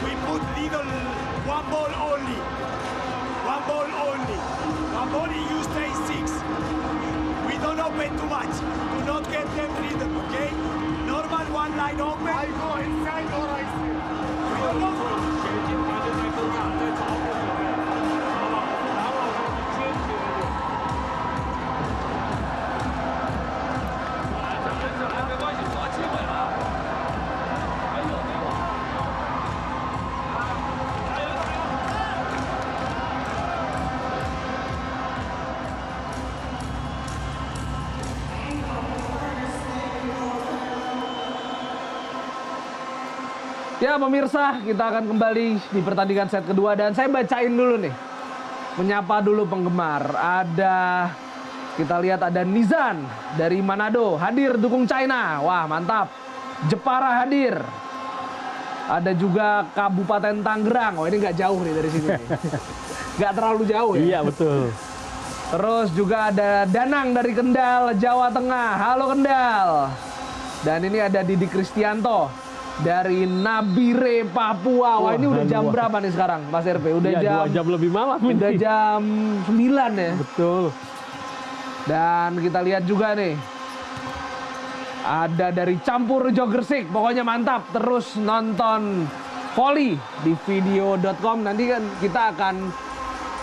We put little one ball only. One ball only. One ball you stay 6. We don't open too much. Do not get them rhythm, okay? Normal one line open. I go inside or I see. We don't know. 前进盘就在跟上，在找补里面，好不好？然后我们坚决的有。来，没关系，抓机会了。还有没有？加油！ ya pemirsa, kita akan kembali di pertandingan set kedua dan saya bacain dulu nih. Menyapa dulu penggemar. Kita lihat ada Nizan dari Manado hadir dukung China. Wah, mantap. Jepara hadir. Ada juga Kabupaten Tangerang. Oh, ini nggak jauh nih dari sini. Nggak terlalu jauh ya. Iya, betul. Terus juga ada Danang dari Kendal, Jawa Tengah. Halo Kendal. Dan ini ada Didi Kristianto dari Nabire, Papua. Wah, ini udah jam berapa nih sekarang, Mas RP? Udah ya, 2 jam lebih malam. Udah jam 9 ya. Betul. Dan kita lihat juga nih, ada dari Campur Jogersik. Pokoknya mantap. Terus nonton volley di video.com. Nanti kan kita akan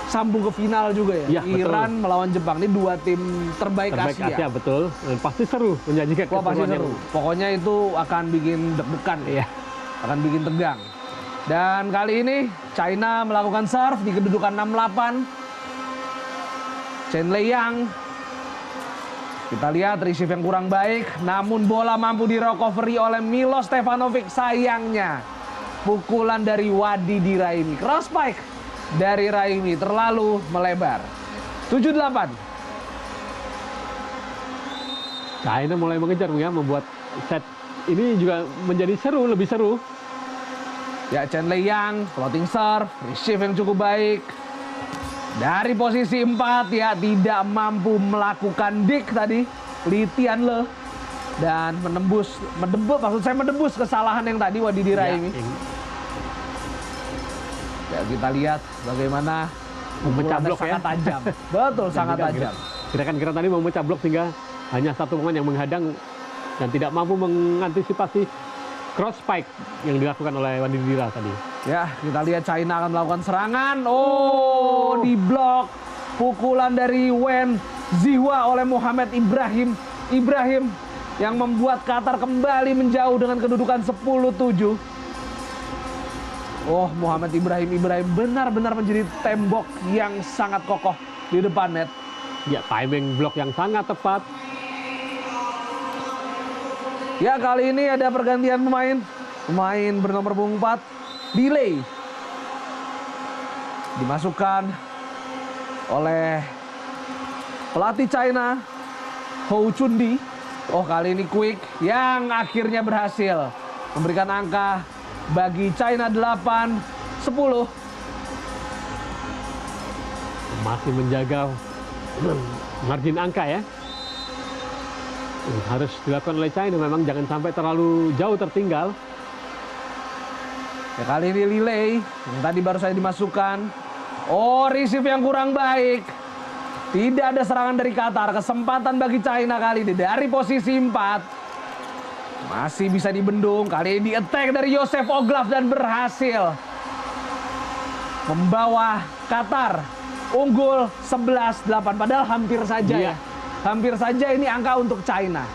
sambung ke final juga ya. Ya, Iran melawan Jepang. Ini 2 tim terbaik Asia. Betul. Dan pasti seru menyajikan. Wah, pasti seru. Pokoknya itu akan bikin deg-degan. Iya. Akan bikin tegang. Dan kali ini China melakukan serve di kedudukan 68. Chen Liang. Kita lihat receive yang kurang baik. Namun bola mampu di-recovery oleh Milos Stefanovic. Sayangnya pukulan dari Wadi di Raimi. Cross spike dari Raimi terlalu melebar. 7-8. China mulai mengejar ya, membuat set ini juga menjadi seru, lebih seru. Ya, Chen Liang, floating serve, receive yang cukup baik. Dari posisi 4 ya, tidak mampu melakukan dik tadi, Li Tianle. Dan menembus kesalahan yang tadi Wadi di Raimi. Ya, kita lihat bagaimana memecah blok ya. Sangat tajam. Betul, sangat tajam. Gerakan-gerakan tadi memecah blok sehingga hanya satu pemain yang menghadang dan tidak mampu mengantisipasi cross spike yang dilakukan oleh Wadi Dira tadi. Ya, kita lihat China akan melakukan serangan. Oh, di blok. Pukulan dari Wen Zihua oleh Muhammad Ibrahim. Ibrahim yang membuat Qatar kembali menjauh dengan kedudukan 10-7. Oh, Muhammad Ibrahim benar-benar menjadi tembok yang sangat kokoh di depan net. Ya, timing blok yang sangat tepat. Ya, kali ini ada pergantian pemain. Pemain bernomor punggung 4, delay. Dimasukkan oleh pelatih China, Hou Chundi. Oh, kali ini Quick yang akhirnya berhasil memberikan angka bagi China 8-10. Masih menjaga margin angka ya. Harus dilakukan oleh China, memang jangan sampai terlalu jauh tertinggal. Ya, kali ini relay yang tadi baru saja dimasukkan. Oh, receive yang kurang baik. Tidak ada serangan dari Qatar. Kesempatan bagi China kali ini dari posisi 4. Masih bisa dibendung. Kali ini attack dari Yosef Oglaf dan berhasil membawa Qatar unggul 11-8. Padahal hampir saja ya. Hampir saja ini angka untuk China.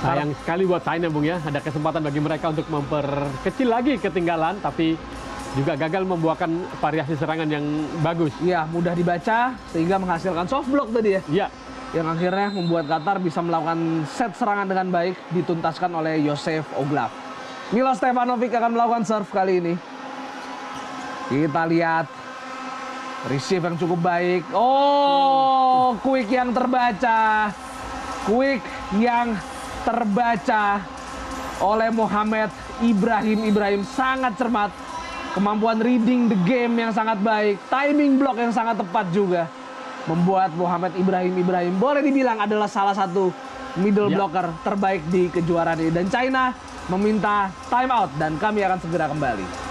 Sayang sekali buat China, Bung ya. Ada kesempatan bagi mereka untuk memperkecil lagi ketinggalan, tapi juga gagal membuahkan variasi serangan yang bagus. Iya, mudah dibaca sehingga menghasilkan soft block tadi ya. Iya. Yang akhirnya membuat Qatar bisa melakukan set serangan dengan baik, dituntaskan oleh Yosef Oglaf. Milos Stefanovic akan melakukan serve kali ini. Kita lihat receive yang cukup baik. Oh, quick yang terbaca. Quick yang terbaca oleh Muhammad Ibrahim. Sangat cermat. Kemampuan reading the game yang sangat baik. Timing block yang sangat tepat juga. Membuat Muhammad Ibrahim boleh dibilang adalah salah satu middle blocker terbaik di kejuaraan ini. Dan China meminta timeout dan kami akan segera kembali.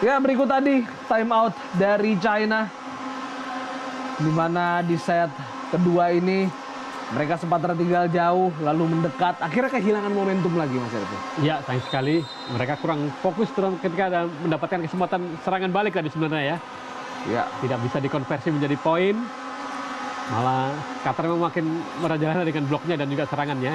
Ya, berikut tadi time out dari China. Di mana di set kedua ini mereka sempat tertinggal jauh lalu mendekat. Akhirnya kehilangan momentum lagi, Mas Erfi. Ya, sayang sekali. Mereka kurang fokus ketika mendapatkan kesempatan serangan balik tadi sebenarnya ya. Ya, tidak bisa dikonversi menjadi poin. Malah Qatar memang makin merajalela dengan bloknya dan juga serangannya.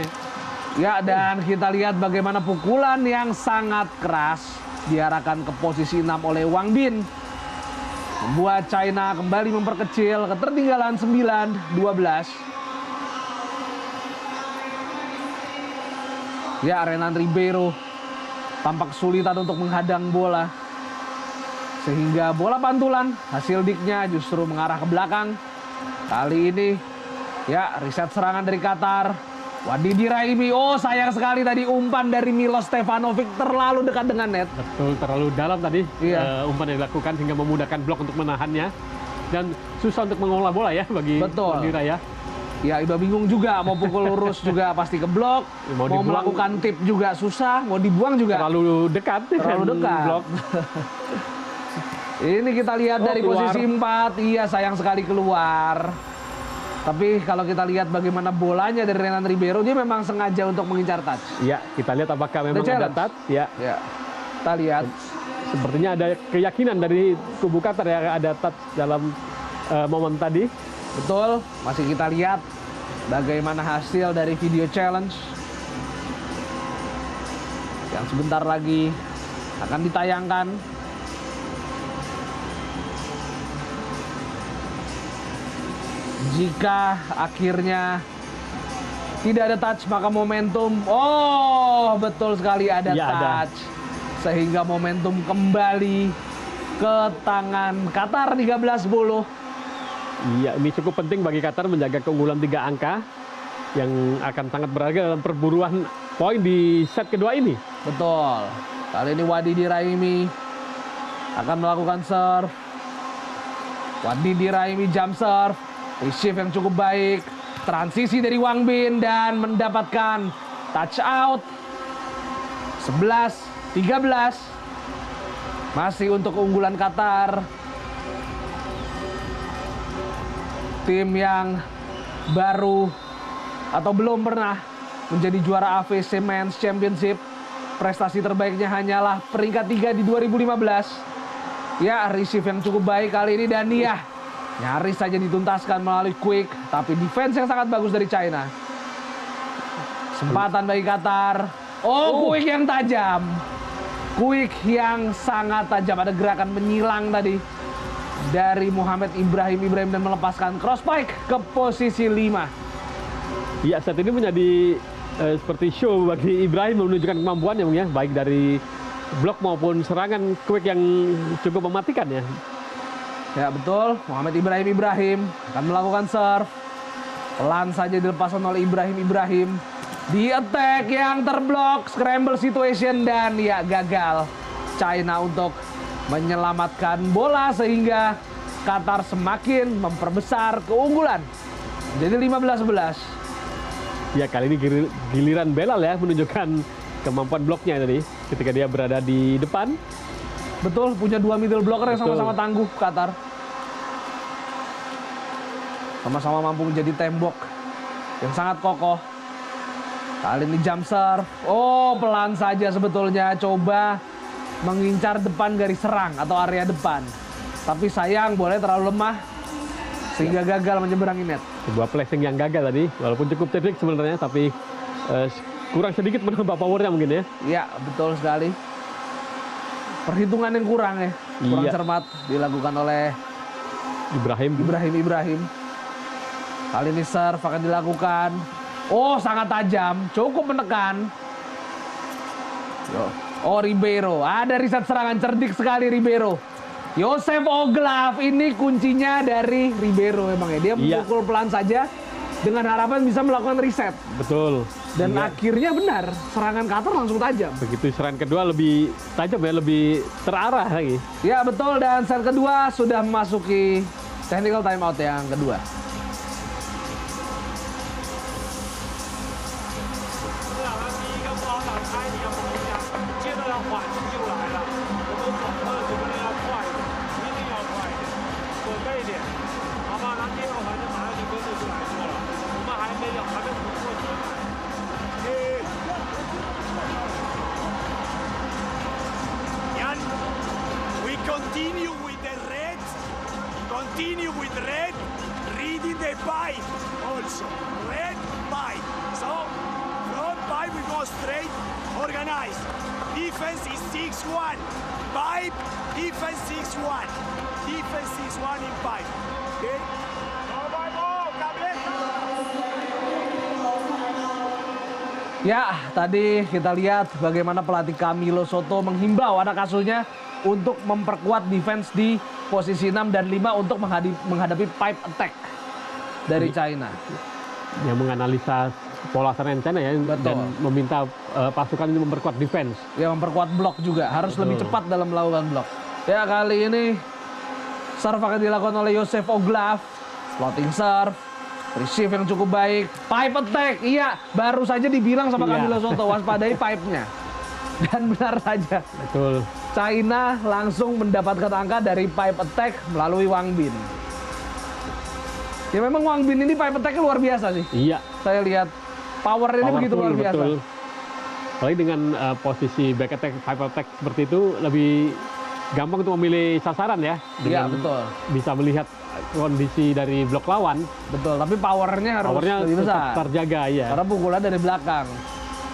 Ya, dan kita lihat bagaimana pukulan yang sangat keras diarahkan ke posisi 6 oleh Wang Bin. membuat China kembali memperkecil ketertinggalan 9-12. Ya, Renan Ribeiro tampak kesulitan untuk menghadang bola. Sehingga bola pantulan hasil diknya justru mengarah ke belakang. Kali ini ya reset serangan dari Qatar. Wadidi Raimi, oh sayang sekali tadi umpan dari Milos Stefanovic terlalu dekat dengan net. Betul, terlalu dalam tadi umpan yang dilakukan hingga memudahkan blok untuk menahannya. Dan susah untuk mengolah bola ya bagi Wadira ya. Ya, udah bingung juga, mau pukul lurus juga pasti keblok, mau melakukan tip juga susah, mau dibuang juga. Terlalu dekat. Blok. Ini kita lihat dari posisi 4, iya sayang sekali keluar. Tapi kalau kita lihat bagaimana bolanya dari Renan Ribeiro, dia memang sengaja untuk mengincar touch. Iya, kita lihat apakah memang ada touch. Ya. Kita lihat. Sepertinya ada keyakinan dari kubu Qatar ya ada touch dalam momen tadi. Betul, masih kita lihat bagaimana hasil dari video challenge yang sebentar lagi akan ditayangkan. Jika akhirnya tidak ada touch, maka momentum, oh betul sekali ada touch. Sehingga momentum kembali ke tangan Qatar 13-10. Iya, ini cukup penting bagi Qatar menjaga keunggulan 3 angka yang akan sangat berharga dalam perburuan poin di set kedua ini. Betul. Kali ini Wadidi Raimi akan melakukan serve. Wadidi Raimi jump serve. Receive yang cukup baik. Transisi dari Wang Bin dan mendapatkan touch out. 11-13. Masih untuk keunggulan Qatar. Tim yang baru atau belum pernah menjadi juara AFC Men's Championship. Prestasi terbaiknya hanyalah peringkat 3 di 2015. Ya, receive yang cukup baik kali ini dan ya, nyaris saja dituntaskan melalui quick. Tapi defense yang sangat bagus dari China. Kesempatan bagi Qatar. Oh, quick yang tajam. Quick yang sangat tajam. Ada gerakan menyilang tadi dari Muhammad Ibrahim dan melepaskan cross pike ke posisi 5. Ya, saat ini menjadi seperti show bagi Ibrahim menunjukkan kemampuannya ya, baik dari blok maupun serangan quick yang cukup mematikan ya. Ya betul, Muhammad Ibrahim akan melakukan serve. Pelan saja dilepaskan oleh Ibrahim. Di attack yang terblok, scramble situation dan ya gagal China untuk menyelamatkan bola sehingga Qatar semakin memperbesar keunggulan. Jadi 15-11. Ya, kali ini giliran Belal ya menunjukkan kemampuan bloknya tadi ketika dia berada di depan. Betul, punya 2 middle blocker yang sama-sama tangguh Qatar. Sama-sama mampu menjadi tembok yang sangat kokoh. Kali ini jump serve. Oh, pelan saja sebetulnya coba mengincar depan garis serang atau area depan. Tapi sayang boleh terlalu lemah sehingga gagal menyeberangi net. Sebuah flashing yang gagal tadi, walaupun cukup cerdik sebenarnya, tapi kurang sedikit menambah powernya mungkin ya. Iya, betul sekali. Perhitungan yang kurang ya, kurang cermat dilakukan oleh Ibrahim. Kali ini serve akan dilakukan. Oh, sangat tajam, cukup menekan. Oh, Ribeiro, ada riset serangan cerdik sekali Ribeiro. Joseph Oglav, ini kuncinya dari Ribeiro memang ya. Dia memukul pelan saja dengan harapan bisa melakukan reset. Betul. Dan akhirnya benar, serangan Qatar langsung tajam. Begitu serangan kedua lebih tajam ya, lebih terarah lagi. Ya betul, dan set kedua sudah memasuki technical timeout yang kedua. Continue with red, reading the pipe also. Red pipe. So, from pipe we go straight, organized. Defense is 6-1. Pipe, defense 6-1. defense is 1 in 5. Okay? No by ball, cabeza. Ya, tadi kita lihat bagaimana pelatih Camilo Soto menghimbau anak asuhnya untuk memperkuat defense di posisi 6 dan 5 untuk menghadapi pipe attack dari China. Yang menganalisa pola serangan China ya, Betul. dan meminta pasukan ini memperkuat defense. Ya, memperkuat blok juga, harus lebih cepat dalam melakukan blok. Ya, kali ini serve akan dilakukan oleh Joseph Oglav, floating serve. Receive yang cukup baik. Pipe attack. Iya, baru saja dibilang sama Camilo Soto, waspadai pipe-nya. Dan benar saja. Betul. China langsung mendapatkan angka dari pipe attack melalui Wang Bin. Ya memang Wang Bin ini pipe attack-nya luar biasa sih. Iya. Saya lihat power ini begitu luar biasa. Betul. Apalagi dengan posisi back attack, pipe attack seperti itu lebih gampang untuk memilih sasaran ya. Iya, betul. Bisa melihat kondisi dari blok lawan. Betul, tapi powernya harus lebih besar. Terjaga ya. Karena pukulan dari belakang.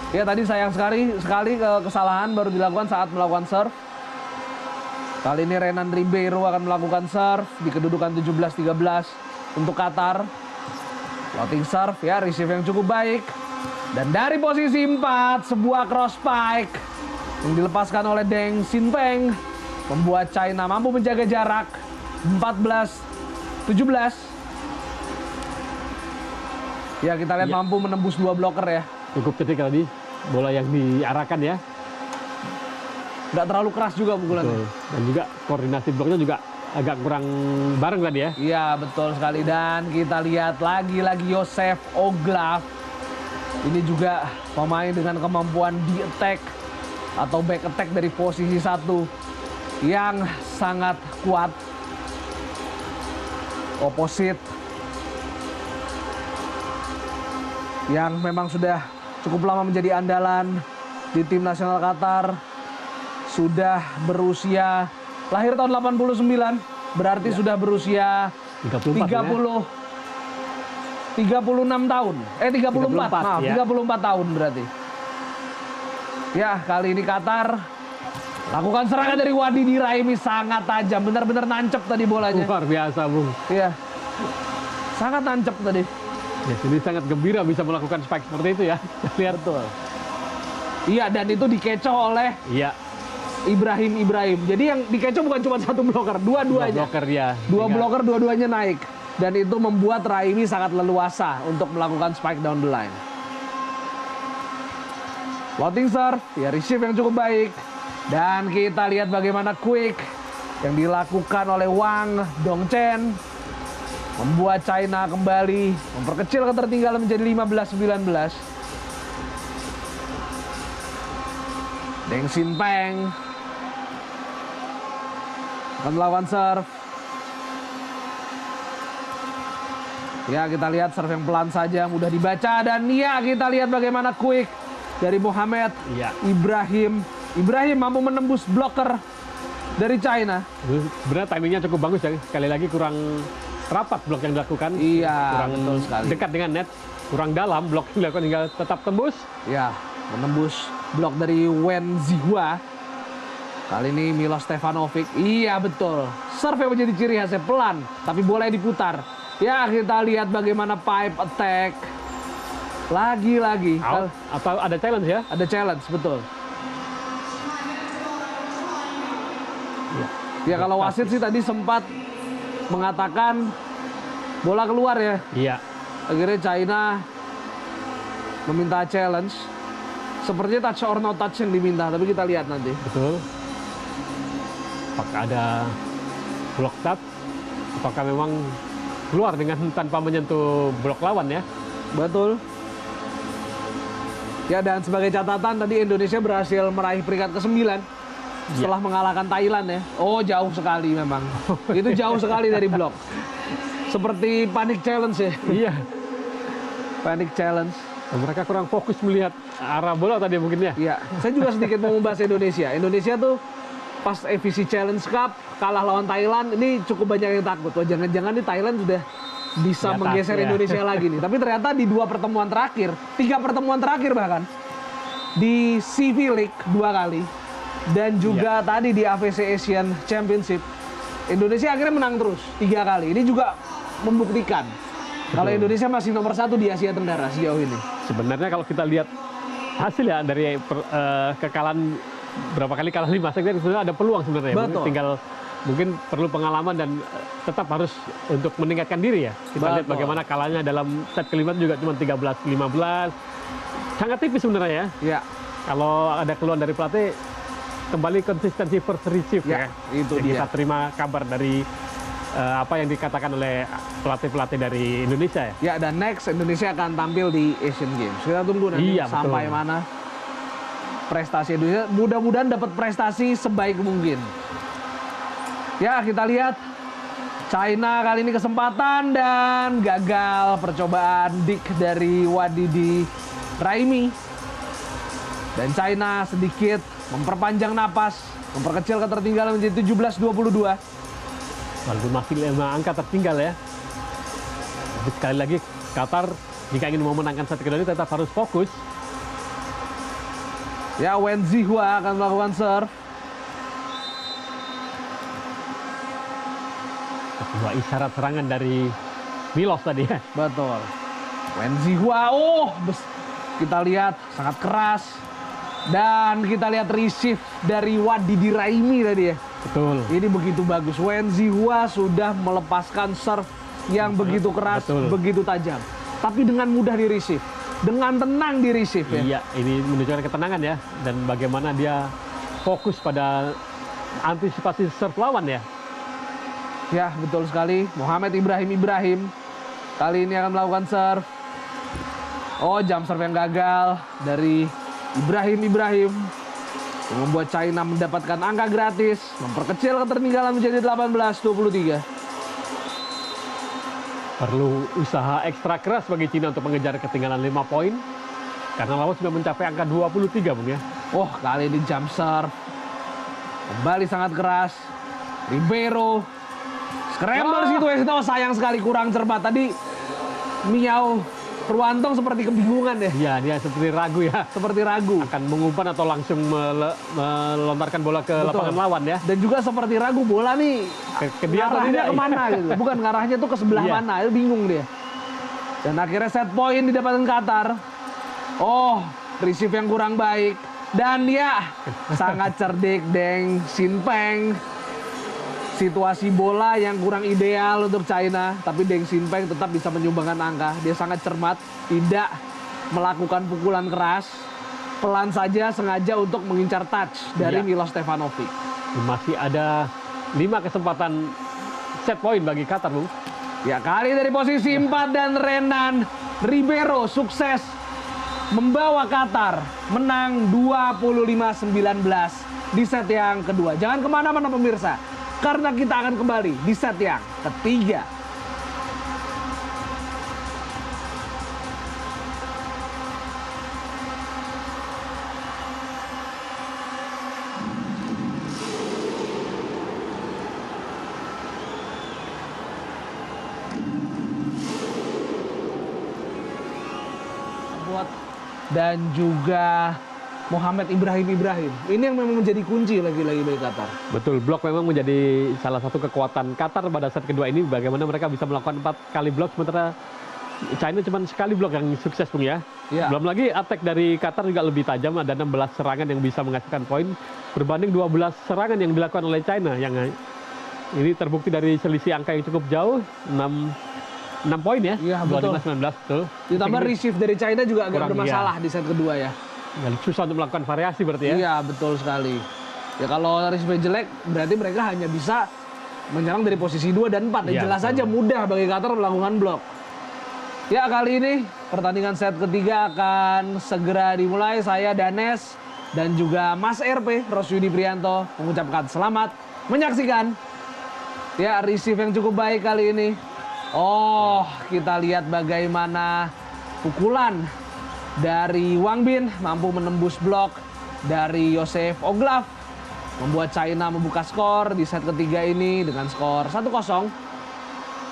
Ya tadi sayang sekali kesalahan baru dilakukan saat melakukan serve. Kali ini Renan Ribeiro akan melakukan serve di kedudukan 17-13 untuk Qatar. Floating serve ya, receive yang cukup baik. Dan dari posisi 4, sebuah cross pike yang dilepaskan oleh Deng Xinpeng membuat China mampu menjaga jarak 14-17. Ya kita lihat mampu menembus 2 blocker ya. Cukup ketik tadi bola yang diarahkan ya. Nggak terlalu keras juga pukulannya. Betul. Dan juga koordinasi bloknya juga agak kurang bareng tadi ya. Iya betul sekali. Dan kita lihat lagi-lagi Joseph Oglav. Ini juga pemain dengan kemampuan di attack atau back attack dari posisi 1 yang sangat kuat. Oposit yang memang sudah cukup lama menjadi andalan di tim nasional Qatar, sudah berusia lahir tahun 89, berarti sudah berusia 34 36 tahun. 34, maaf, ya. 34 tahun berarti. Ya, kali ini Qatar lakukan serangan dari Wadi Raimi sangat tajam, benar-benar nancep tadi bolanya. Luar biasa, Bung. Iya. Sangat nancep tadi. Ya, ini sangat gembira bisa melakukan spike seperti itu ya. Lihat Betul. Iya, dan itu dikecoh oleh Iya. Ibrahim. Jadi yang dikecoh bukan cuma 1 blocker, dua-duanya. Blocker ya. 2 blocker, dua-duanya naik. Dan itu membuat Raimi sangat leluasa untuk melakukan spike down the line. Floating serve, ya receive yang cukup baik. Dan kita lihat bagaimana quick yang dilakukan oleh Wang Dongchen membuat China kembali memperkecil ketertinggalan menjadi 15-19. Deng Xinpeng akan melawan serve. Ya kita lihat serve yang pelan saja, mudah dibaca. Dan ya kita lihat bagaimana quick dari Mohamed Ibrahim mampu menembus blocker dari China. Sebenarnya timingnya cukup bagus ya. Sekali lagi kurang rapat blok yang dilakukan. Iya, kurang betul sekali. dekat dengan net. Kurang dalam blok yang dilakukan hingga tetap tembus. Ya, menembus blok dari Wen Zihua. Kali ini Milos Stefanovic. Iya betul. Serve yang menjadi ciri khasnya pelan, tapi bola diputar. Ya kita lihat bagaimana pipe attack. Lagi-lagi. Out. Atau ada challenge ya? Ada challenge, betul. Ya kalau wasit sih tadi sempat mengatakan bola keluar ya. Iya. Akhirnya China meminta challenge. Sepertinya touch or no touch yang diminta, tapi kita lihat nanti. Betul. Apakah ada block tap? Apakah memang keluar dengan tanpa menyentuh blok lawan ya? Betul. Ya dan sebagai catatan tadi Indonesia berhasil meraih peringkat ke-9 setelah mengalahkan Thailand ya. Oh jauh sekali memang. Itu jauh sekali dari blok. Seperti panic challenge ya. Iya. Panic challenge. Nah, mereka kurang fokus melihat arah bola tadi mungkin ya. Iya. Saya juga sedikit mau membahas Indonesia. Indonesia tuh pas FVC Challenge Cup kalah lawan Thailand ini cukup banyak yang takut. Oh jangan-jangan nih Thailand sudah bisa Di atas, menggeser ya. Indonesia lagi nih. Tapi ternyata di 2 pertemuan terakhir, 3 pertemuan terakhir bahkan di CV League 2 kali dan juga tadi di AVC Asian Championship Indonesia akhirnya menang terus 3 kali. Ini juga membuktikan kalau Indonesia masih nomor 1 di Asia Tenggara sejauh ini. Sebenarnya kalau kita lihat hasil ya dari kekalahan berapa kali kalah 5 set, sebenarnya ada peluang sebenarnya. Mungkin perlu pengalaman dan tetap harus untuk meningkatkan diri ya. Kita lihat bagaimana kalahnya dalam set kelima juga cuma 13-15. Sangat tipis sebenarnya ya. Kalau ada keluhan dari pelatih, kembali konsistensi first receive ya. Itu jadi dia. kita terima kabar dari apa yang dikatakan oleh pelatih-pelatih dari Indonesia ya. Ya, dan next Indonesia akan tampil di Asian Games. Kita tunggu nanti sampai mana prestasi Indonesia. Mudah-mudahan dapat prestasi sebaik mungkin. Ya, kita lihat China kali ini kesempatan dan gagal percobaan dik dari Wadidi Raimi. Dan China sedikit memperpanjang napas, memperkecil ketertinggalan menjadi 17-22. Walaupun masih 5 angka tertinggal ya. Tapi sekali lagi Qatar jika ingin memenangkan set kedua ini tetap harus fokus. Ya, Wen Zihua akan melakukan serve. Sebuah isyarat serangan dari Milos tadi ya. Betul. Wen Zihua, kita lihat sangat keras. Dan kita lihat receive dari Wadidi Raimi tadi ya. Betul. Ini begitu bagus. Wen Zihua sudah melepaskan serve yang begitu keras, begitu tajam. Tapi dengan mudah di receive. Dengan tenang di receive ya. Iya, ini menunjukkan ketenangan ya. Dan bagaimana dia fokus pada antisipasi serve lawan ya. Ya, betul sekali. Muhammad Ibrahim kali ini akan melakukan serve. Oh, jump serve yang gagal dari Ibrahim yang membuat China mendapatkan angka gratis, memperkecil ketertinggalan menjadi 18-23. Perlu usaha ekstra keras bagi China untuk mengejar ketinggalan 5 poin. Karena lawan sudah mencapai angka 23, Bung ya. Oh, kali ini jump serve. Kembali sangat keras. Ribeiro. Scramble situasi. Oh, sayang sekali kurang cermat. Tadi Miao Purwantong seperti kebingungan ya. Iya, dia seperti ragu ya. Seperti ragu. Akan mengumpan atau langsung melontarkan bola ke lapangan lawan ya. Dan juga seperti ragu bola nih ke dia ngarahnya kemana gitu. Bukan ngarahnya tuh ke sebelah mana. Itu bingung dia. Dan akhirnya set point didapatkan Qatar. Oh, receive yang kurang baik. Dan ya, sangat cerdik Deng Xinpeng. Situasi bola yang kurang ideal untuk China, tapi Deng Xinpeng tetap bisa menyumbangkan angka. Dia sangat cermat, tidak melakukan pukulan keras, pelan saja sengaja untuk mengincar touch dari Milos Stefanovic. Masih ada 5 kesempatan set point bagi Qatar, Bung. Ya, kali dari posisi 4 dan Renan Ribeiro sukses membawa Qatar menang 25-19 di set yang kedua. Jangan kemana-mana pemirsa. Karena kita akan kembali di set yang ketiga. Dan juga Muhammad Ibrahim. Ini yang memang menjadi kunci lagi-lagi bagi Qatar. Betul, blok memang menjadi salah satu kekuatan Qatar pada set kedua ini. Bagaimana mereka bisa melakukan 4 kali blok, sementara China cuma sekali blok yang sukses, Bung ya. Belum lagi attack dari Qatar juga lebih tajam, ada 16 serangan yang bisa menghasilkan poin berbanding 12 serangan yang dilakukan oleh China. Yang ini terbukti dari selisih angka yang cukup jauh, 6 poin ya. Iya, betul. 25-19 tuh. Ditambah receive dari China juga agak bermasalah di set kedua ya. Susah untuk melakukan variasi berarti ya. Iya, betul sekali. Ya kalau receive jelek berarti mereka hanya bisa menyerang dari posisi 2 dan 4. Ya, jelas saja mudah bagi Qatar melakukan blok. Ya, kali ini pertandingan set ketiga akan segera dimulai. Saya Danes dan juga Mas RP Rosyudi Prianto mengucapkan selamat menyaksikan. Ya, receive yang cukup baik kali ini. Oh, kita lihat bagaimana pukulan dari Wang Bin mampu menembus blok dari Yosef Oglaf, membuat China membuka skor di set ketiga ini dengan skor 1-0.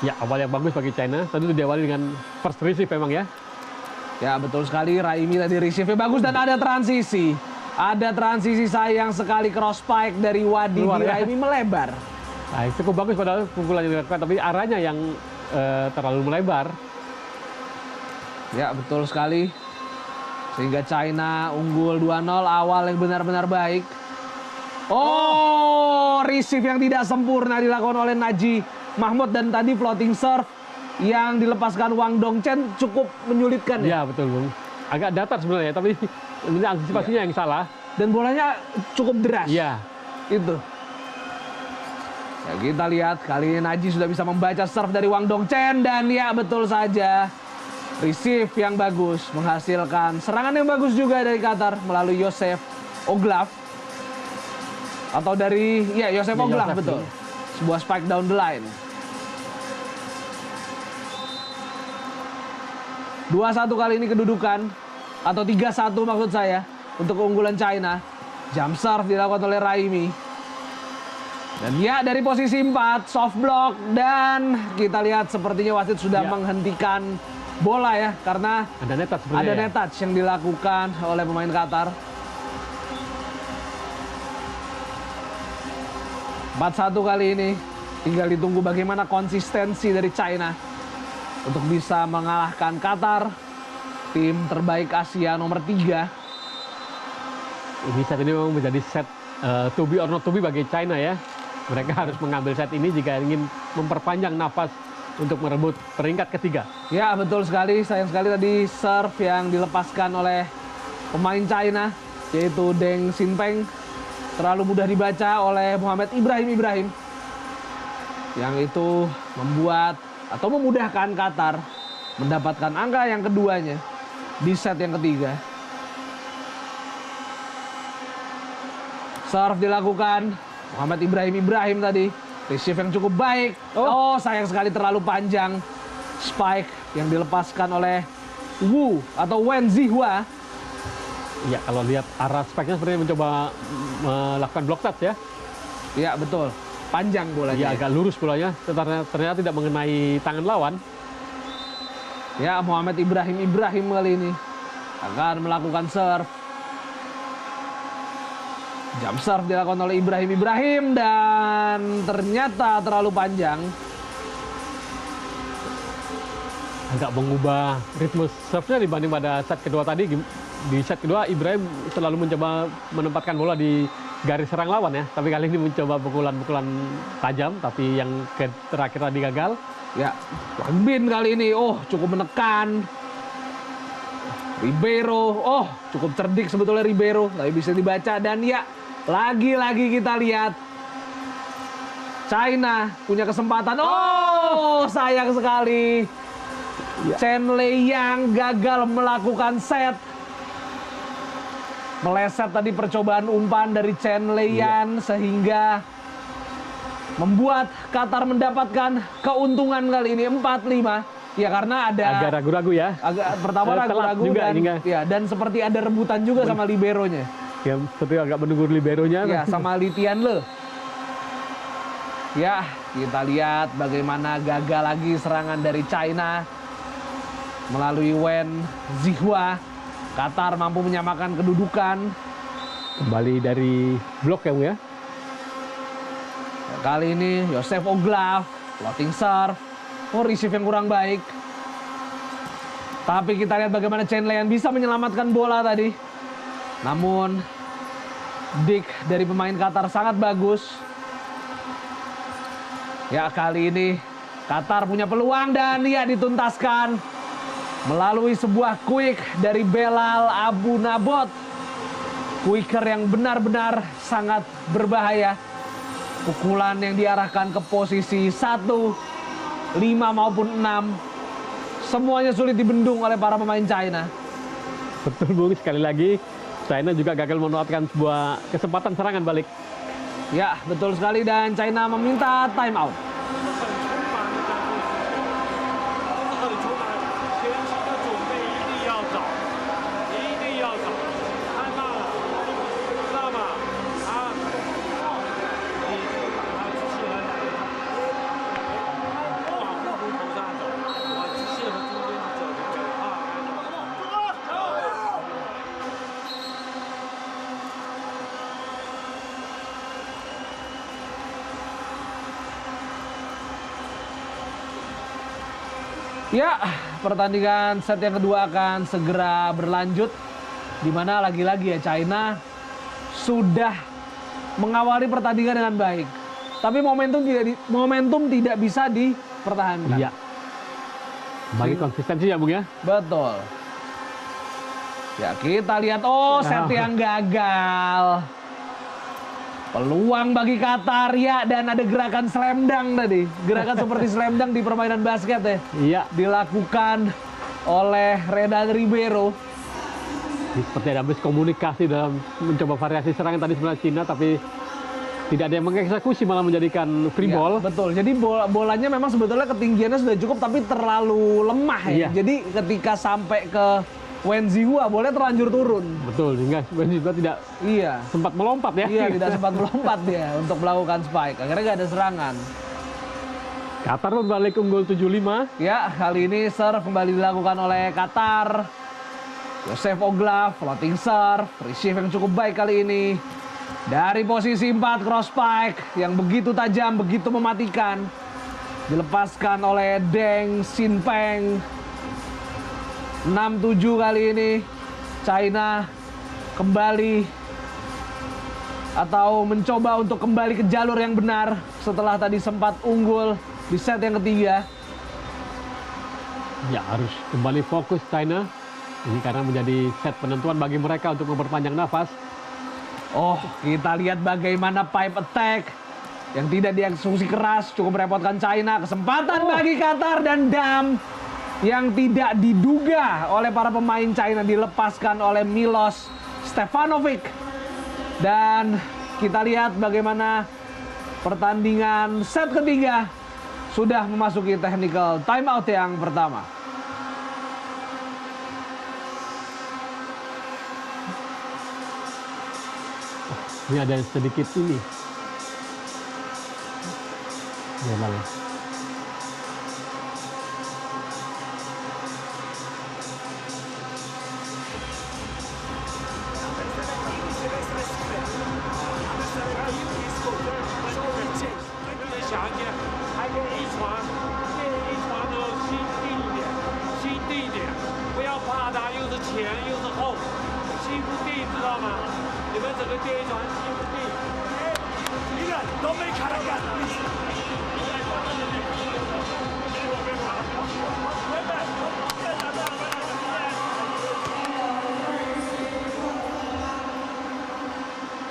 Ya, awal yang bagus bagi China. Tadi itu diawali dengan first receive memang ya. Ya, betul sekali. Raimi tadi receive-nya bagus dan ada transisi. Ada transisi sayang sekali cross spike dari Wadidi Raimi melebar. Nah, cukup bagus padahal pukulan yang dilakukan, tapi arahnya yang terlalu melebar. Ya, betul sekali. Sehingga China unggul 2-0, awal yang benar-benar baik. Oh, receive yang tidak sempurna dilakukan oleh Naji Mahmud, dan tadi floating serve yang dilepaskan Wang Dongchen cukup menyulitkan ya. Iya, betul, Bung. Agak datar sebenarnya, tapi ini antisipasinya yang salah. Dan bolanya cukup deras. Iya. Itu. Ya, kita lihat kali ini Naji sudah bisa membaca serve dari Wang Dongchen, dan ya betul saja. Receive yang bagus menghasilkan serangan yang bagus juga dari Qatar melalui Yosef Oglaf. Atau dari Yosef Oglaf, betul. Sebuah spike down the line. 2-1 kali ini kedudukan, atau 3-1 maksud saya, untuk keunggulan China. Jump serve dilakukan oleh Raimi. Dan ya, dari posisi 4, soft block, dan kita lihat sepertinya wasit sudah menghentikan bola ya, karena ada net touch, net touch yang dilakukan oleh pemain Qatar. 4-1 kali ini, tinggal ditunggu bagaimana konsistensi dari China untuk bisa mengalahkan Qatar, tim terbaik Asia nomor 3. Ini set ini memang menjadi set to be or not to be bagi China ya. Mereka harus mengambil set ini jika ingin memperpanjang nafas untuk merebut peringkat ketiga. Ya, betul sekali. Sayang sekali tadi serve yang dilepaskan oleh pemain China, yaitu Deng Xinpeng, terlalu mudah dibaca oleh Muhammad Ibrahim, yang itu membuat atau memudahkan Qatar mendapatkan angka yang keduanya di set yang ketiga. Serve dilakukan Muhammad Ibrahim tadi. Receive yang cukup baik. Oh, sayang sekali terlalu panjang. Spike yang dilepaskan oleh Wu atau Wen Zihua. Ya, kalau lihat arah spike-nya sepertinya mencoba melakukan block touch ya. Ya, betul. Panjang bolanya. Ya, agak lurus bolanya. Ternyata tidak mengenai tangan lawan. Ya, Muhammad Ibrahim kali ini akan melakukan serve. Jump serve dilakukan oleh Ibrahim, dan ternyata terlalu panjang. Agak mengubah ritme serve-nya dibanding pada set kedua tadi. Di set kedua Ibrahim selalu mencoba menempatkan bola di garis serang lawan ya. Tapi kali ini mencoba pukulan-pukulan tajam, tapi yang terakhir tadi gagal. Ya, Wang Bin kali ini cukup menekan. Ribeiro, cukup cerdik sebetulnya Ribeiro, tapi bisa dibaca. Dan ya, lagi-lagi kita lihat China punya kesempatan. Sayang sekali. Chen Lei yang gagal melakukan set. Meleset tadi percobaan umpan dari Chen Leian, sehingga membuat Qatar mendapatkan keuntungan kali ini 4-5. Ya, karena ada agak ragu-ragu ya. Pertama ragu-ragu, dan seperti ada rebutan juga sama liberonya. Ya, seperti agak menunggu liberonya. Ya, sama Li Tianle. Ya, kita lihat bagaimana gagal lagi serangan dari China melalui Wen Zihua. Qatar mampu menyamakan kedudukan. Kembali dari blok ya, Bung ya. Kali ini Yosef Oglaf, floating serve. Receive yang kurang baik. Tapi kita lihat bagaimana Chen Leian bisa menyelamatkan bola tadi. Namun dig dari pemain Qatar sangat bagus. Ya, kali ini Qatar punya peluang, dan ya dituntaskan melalui sebuah quick dari Belal Abu Nabot. Quicker yang benar-benar sangat berbahaya. Pukulan yang diarahkan ke posisi 1, 5 maupun 6. Semuanya sulit dibendung oleh para pemain China. Betul, Bung. Sekali lagi China juga gagal memanfaatkan sebuah kesempatan serangan balik. Ya, betul sekali, dan China meminta time out. Ya, pertandingan set yang kedua akan segera berlanjut. Di mana lagi-lagi ya China sudah mengawali pertandingan dengan baik. Tapi momentum tidak bisa dipertahankan. Iya. Bagi konsistensi ya Bung ya. Betul. Ya kita lihat, set yang gagal. Peluang bagi Qatar ya, dan ada gerakan slam dunk tadi. Gerakan seperti slam dunk di permainan basket ya. Iya. Dilakukan oleh Renan Ribeiro. Seperti ada miskomunikasi dalam mencoba variasi serangan tadi sebenarnya Cina, tapi tidak ada yang mengeksekusi, malah menjadikan free ball. Ya, betul. Jadi bolanya memang sebetulnya ketinggiannya sudah cukup, tapi terlalu lemah ya. Iya. Jadi ketika sampai ke Wen Zihua, bolanya terlanjur turun. Betul, sehingga Wen Zihua tidak sempat melompat ya. Iya, tidak sempat melompat dia untuk melakukan spike. Akhirnya nggak ada serangan. Qatar berbalik unggul 7-5. Ya, kali ini serve kembali dilakukan oleh Qatar. Joseph Oglav, floating serve, receive yang cukup baik kali ini. Dari posisi 4 cross spike yang begitu tajam, begitu mematikan. Dilepaskan oleh Deng Xinpeng. 6-7 kali ini. China kembali atau mencoba untuk kembali ke jalur yang benar setelah tadi sempat unggul di set yang ketiga. Ya, harus kembali fokus China. Ini karena menjadi set penentuan bagi mereka untuk memperpanjang nafas. Kita lihat bagaimana pipe attack yang tidak dieksekusi keras, cukup merepotkan China. Kesempatan bagi Qatar, dan dam yang tidak diduga oleh para pemain China dilepaskan oleh Milos Stefanovic. Dan kita lihat bagaimana pertandingan set ketiga sudah memasuki technical timeout yang pertama. Ini ada sedikit ini. Ya, lalu.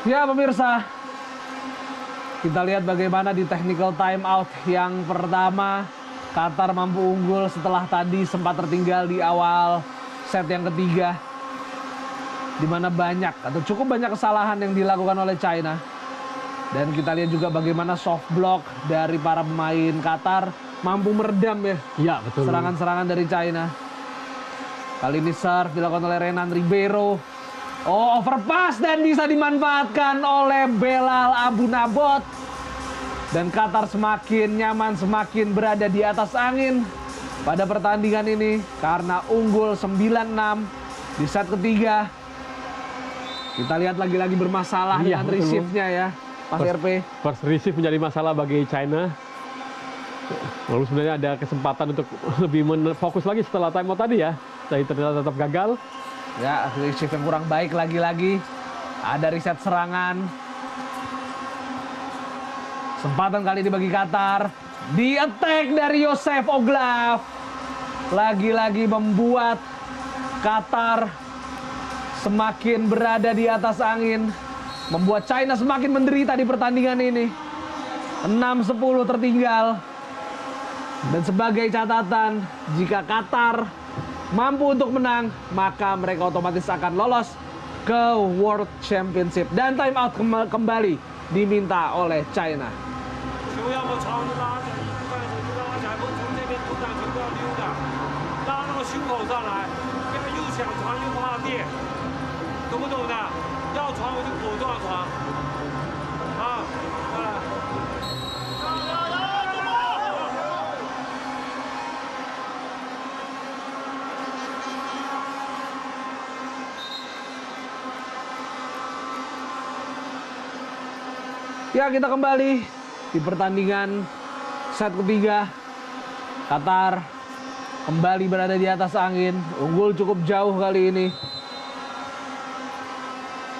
Ya pemirsa, kita lihat bagaimana di technical timeout yang pertama Qatar mampu unggul setelah tadi sempat tertinggal di awal set yang ketiga, di mana banyak atau cukup banyak kesalahan yang dilakukan oleh China. Dan kita lihat juga bagaimana soft block dari para pemain Qatar mampu meredam ya betul, serangan-serangan dari China. Kali ini serve dilakukan oleh Renan Ribeiro. Overpass dan bisa dimanfaatkan oleh Belal Abu Nabot. Dan Qatar semakin nyaman, semakin berada di atas angin pada pertandingan ini karena unggul 9-6 di set ketiga. Kita lihat lagi-lagi bermasalah dengan receive-nya ya, Mas RP. First receive menjadi masalah bagi China. Lalu sebenarnya ada kesempatan untuk lebih fokus lagi setelah timeout tadi ya. Tapi ternyata tetap gagal. Ya, receive yang kurang baik lagi-lagi. Ada reset serangan. Kesempatan kali ini bagi Qatar. Di attack dari Joseph Oglav. Lagi-lagi membuat Qatar semakin berada di atas angin. Membuat China semakin menderita di pertandingan ini. 6-10 tertinggal. Dan sebagai catatan, jika Qatar mampu untuk menang, maka mereka otomatis akan lolos ke World Championship. Dan timeout kembali diminta oleh China. Ya, kita kembali di pertandingan set ketiga. Qatar kembali berada di atas angin. Unggul cukup jauh kali ini.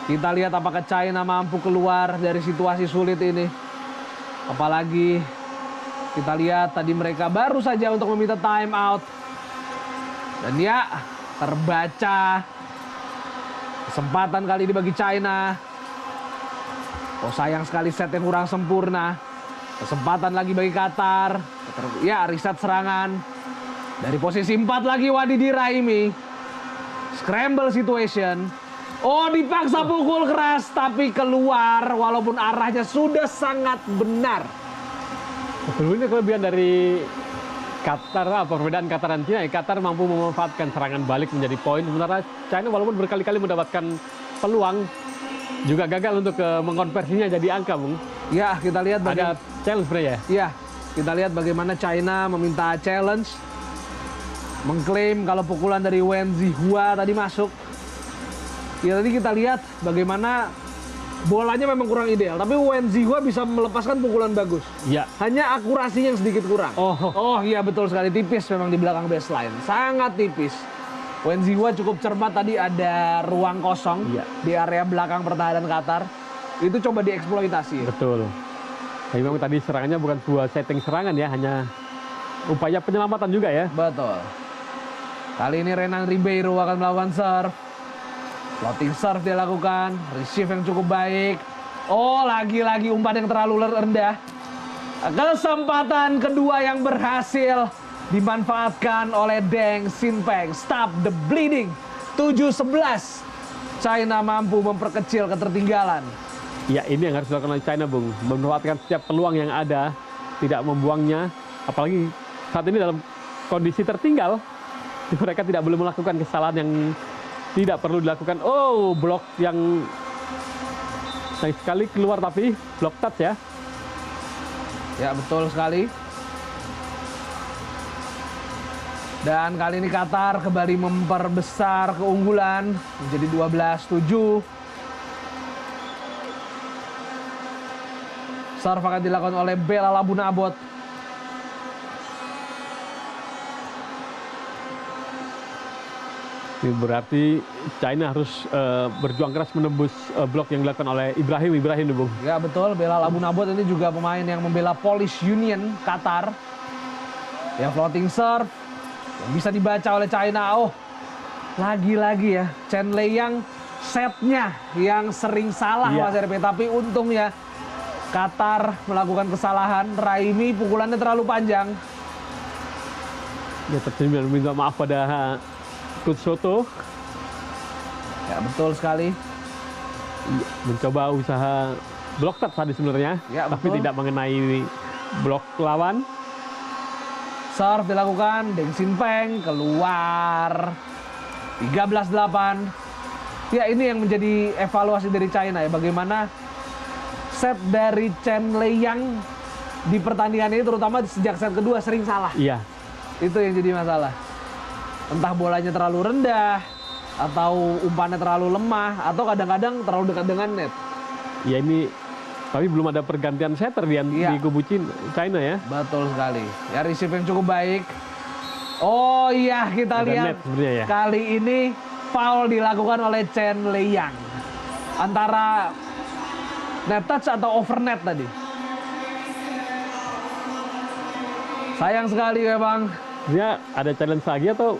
Kita lihat apakah China mampu keluar dari situasi sulit ini. Apalagi kita lihat tadi mereka baru saja untuk meminta time out. Dan ya, terbaca. Kesempatan kali ini bagi China. Oh, sayang sekali set yang kurang sempurna. Kesempatan lagi bagi Qatar. Ya, reset serangan. Dari posisi 4 lagi Wadidi Raimi. Scramble situation. Oh, dipaksa pukul keras tapi keluar walaupun arahnya sudah sangat benar. Ini kelebihan dari Qatar, perbedaan Qatar dan China. Qatar mampu memanfaatkan serangan balik menjadi poin. Sementara China walaupun berkali-kali mendapatkan peluang juga gagal untuk mengkonversinya jadi angka, Bung. Ya, kita lihat ada challenge ya. Iya, kita lihat bagaimana China meminta challenge. Mengklaim kalau pukulan dari Wen Zihua tadi masuk. Ya tadi kita lihat bagaimana bolanya memang kurang ideal, tapi Wen Zihua bisa melepaskan pukulan bagus. Iya. Hanya akurasinya yang sedikit kurang. Oh iya betul sekali, tipis memang di belakang baseline, sangat tipis. Wen Zihua cukup cermat tadi, ada ruang kosong di area belakang pertahanan Qatar. Itu coba dieksploitasi. Betul. Tapi memang tadi serangannya bukan sebuah setting serangan ya, hanya upaya penyelamatan juga ya. Betul. Kali ini Renan Ribeiro akan melakukan serve. Floating serve dia lakukan. Receive yang cukup baik. Oh, lagi-lagi umpan yang terlalu rendah. Kesempatan kedua yang berhasil dimanfaatkan oleh Deng Xinpeng. Stop the bleeding. 7-11. China mampu memperkecil ketertinggalan. Ya, ini yang harus dilakukan oleh China, Bung. Memanfaatkan setiap peluang yang ada. Tidak membuangnya. Apalagi saat ini dalam kondisi tertinggal. Mereka tidak boleh melakukan kesalahan yang tidak perlu dilakukan. Oh, blok yang sayang sekali keluar tapi blok touch ya. Ya, betul sekali. Dan kali ini Qatar kembali memperbesar keunggulan menjadi 12-7. Serve akan dilakukan oleh Bella Labunabot. Ini berarti China harus berjuang keras menembus blok yang dilakukan oleh Ibrahim Bung. Ya betul, Bella Labunabot ini juga pemain yang membela Polish Union Qatar. Ya, floating serve yang bisa dibaca oleh China. Oh, lagi-lagi ya Chen Leyang setnya yang sering salah Mas RP. Tapi untungnya Qatar melakukan kesalahan. Raimi pukulannya terlalu panjang. Ya, terjadi minta maaf pada Coach Soto. Ya betul sekali. Mencoba usaha blok touch tadi sebenarnya, ya, tapi betul. tidak mengenai blok lawan. Serve dilakukan, Deng Xinpeng keluar. 13-8. Ya, ini yang menjadi evaluasi dari China ya, bagaimana set dari Chen Leyang di pertandingan ini, terutama sejak set kedua sering salah. Iya. Itu yang jadi masalah. Entah bolanya terlalu rendah, atau umpannya terlalu lemah, atau kadang-kadang terlalu dekat dengan net. Ya, ini tapi belum ada pergantian setter di kubu China ya. Betul sekali. Ya, receive yang cukup baik. Oh iya, kita lihat ya. Kali ini foul dilakukan oleh Chen Leyang. Antara net touch atau over net tadi. Sayang sekali memang. Ya, ada challenge lagi atau?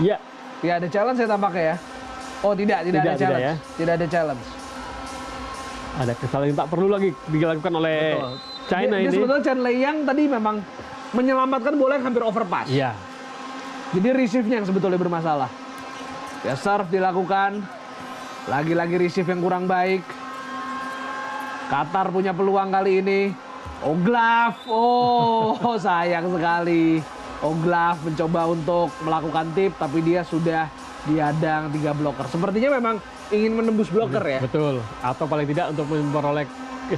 Ya. Ya, ada challenge saya tampaknya ya. Oh, tidak ada challenge. Ya. Tidak ada challenge. Ada kesalahan yang tak perlu lagi dilakukan oleh China ini. Sebetulnya Chen Leyang tadi memang menyelamatkan bola yang hampir overpass. Iya. Jadi receive-nya yang sebetulnya bermasalah. Ya, serve dilakukan. Lagi-lagi receive yang kurang baik. Qatar punya peluang kali ini. Oglaf. Oh, sayang sekali. Oglaf mencoba untuk melakukan tip, tapi dia sudah dihadang 3 blocker. Sepertinya memang ingin menembus blocker ya. Betul. Atau paling tidak untuk memperoleh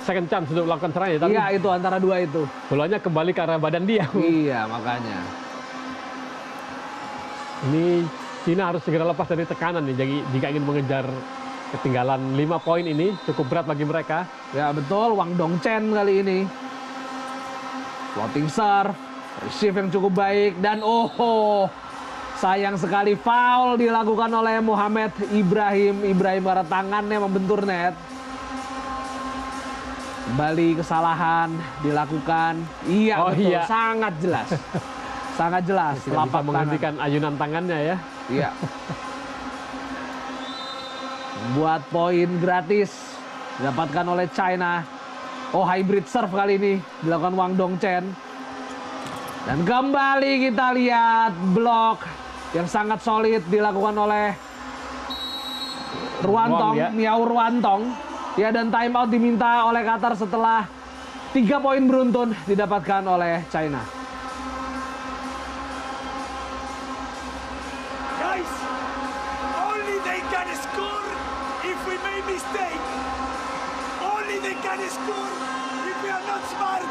second chance untuk melakukan serangan. Iya, itu antara dua itu. Bolanya kembali ke arah badan dia. Iya, makanya. Ini China harus segera lepas dari tekanan nih. Jadi jika ingin mengejar ketinggalan 5 poin ini cukup berat bagi mereka. Ya betul, Wang Dongchen kali ini. Floating serve. Receive yang cukup baik dan sayang sekali foul dilakukan oleh Mohamed Ibrahim. Karena tangannya membentur net. Kembali kesalahan dilakukan. Iya, betul. Iya. Sangat jelas. Sangat jelas. Tidak bisa menghentikan ayunan tangannya ya. Iya. Buat poin gratis didapatkan oleh China. Hybrid serve kali ini dilakukan Wang Dongchen. Dan kembali kita lihat blok yang sangat solid dilakukan oleh Ruantong, ya. Miao Ruantong. Ya, dan timeout diminta oleh Qatar setelah 3 poin beruntun didapatkan oleh China. Guys, only they can score if we make mistake. Only they can score if we are not smart.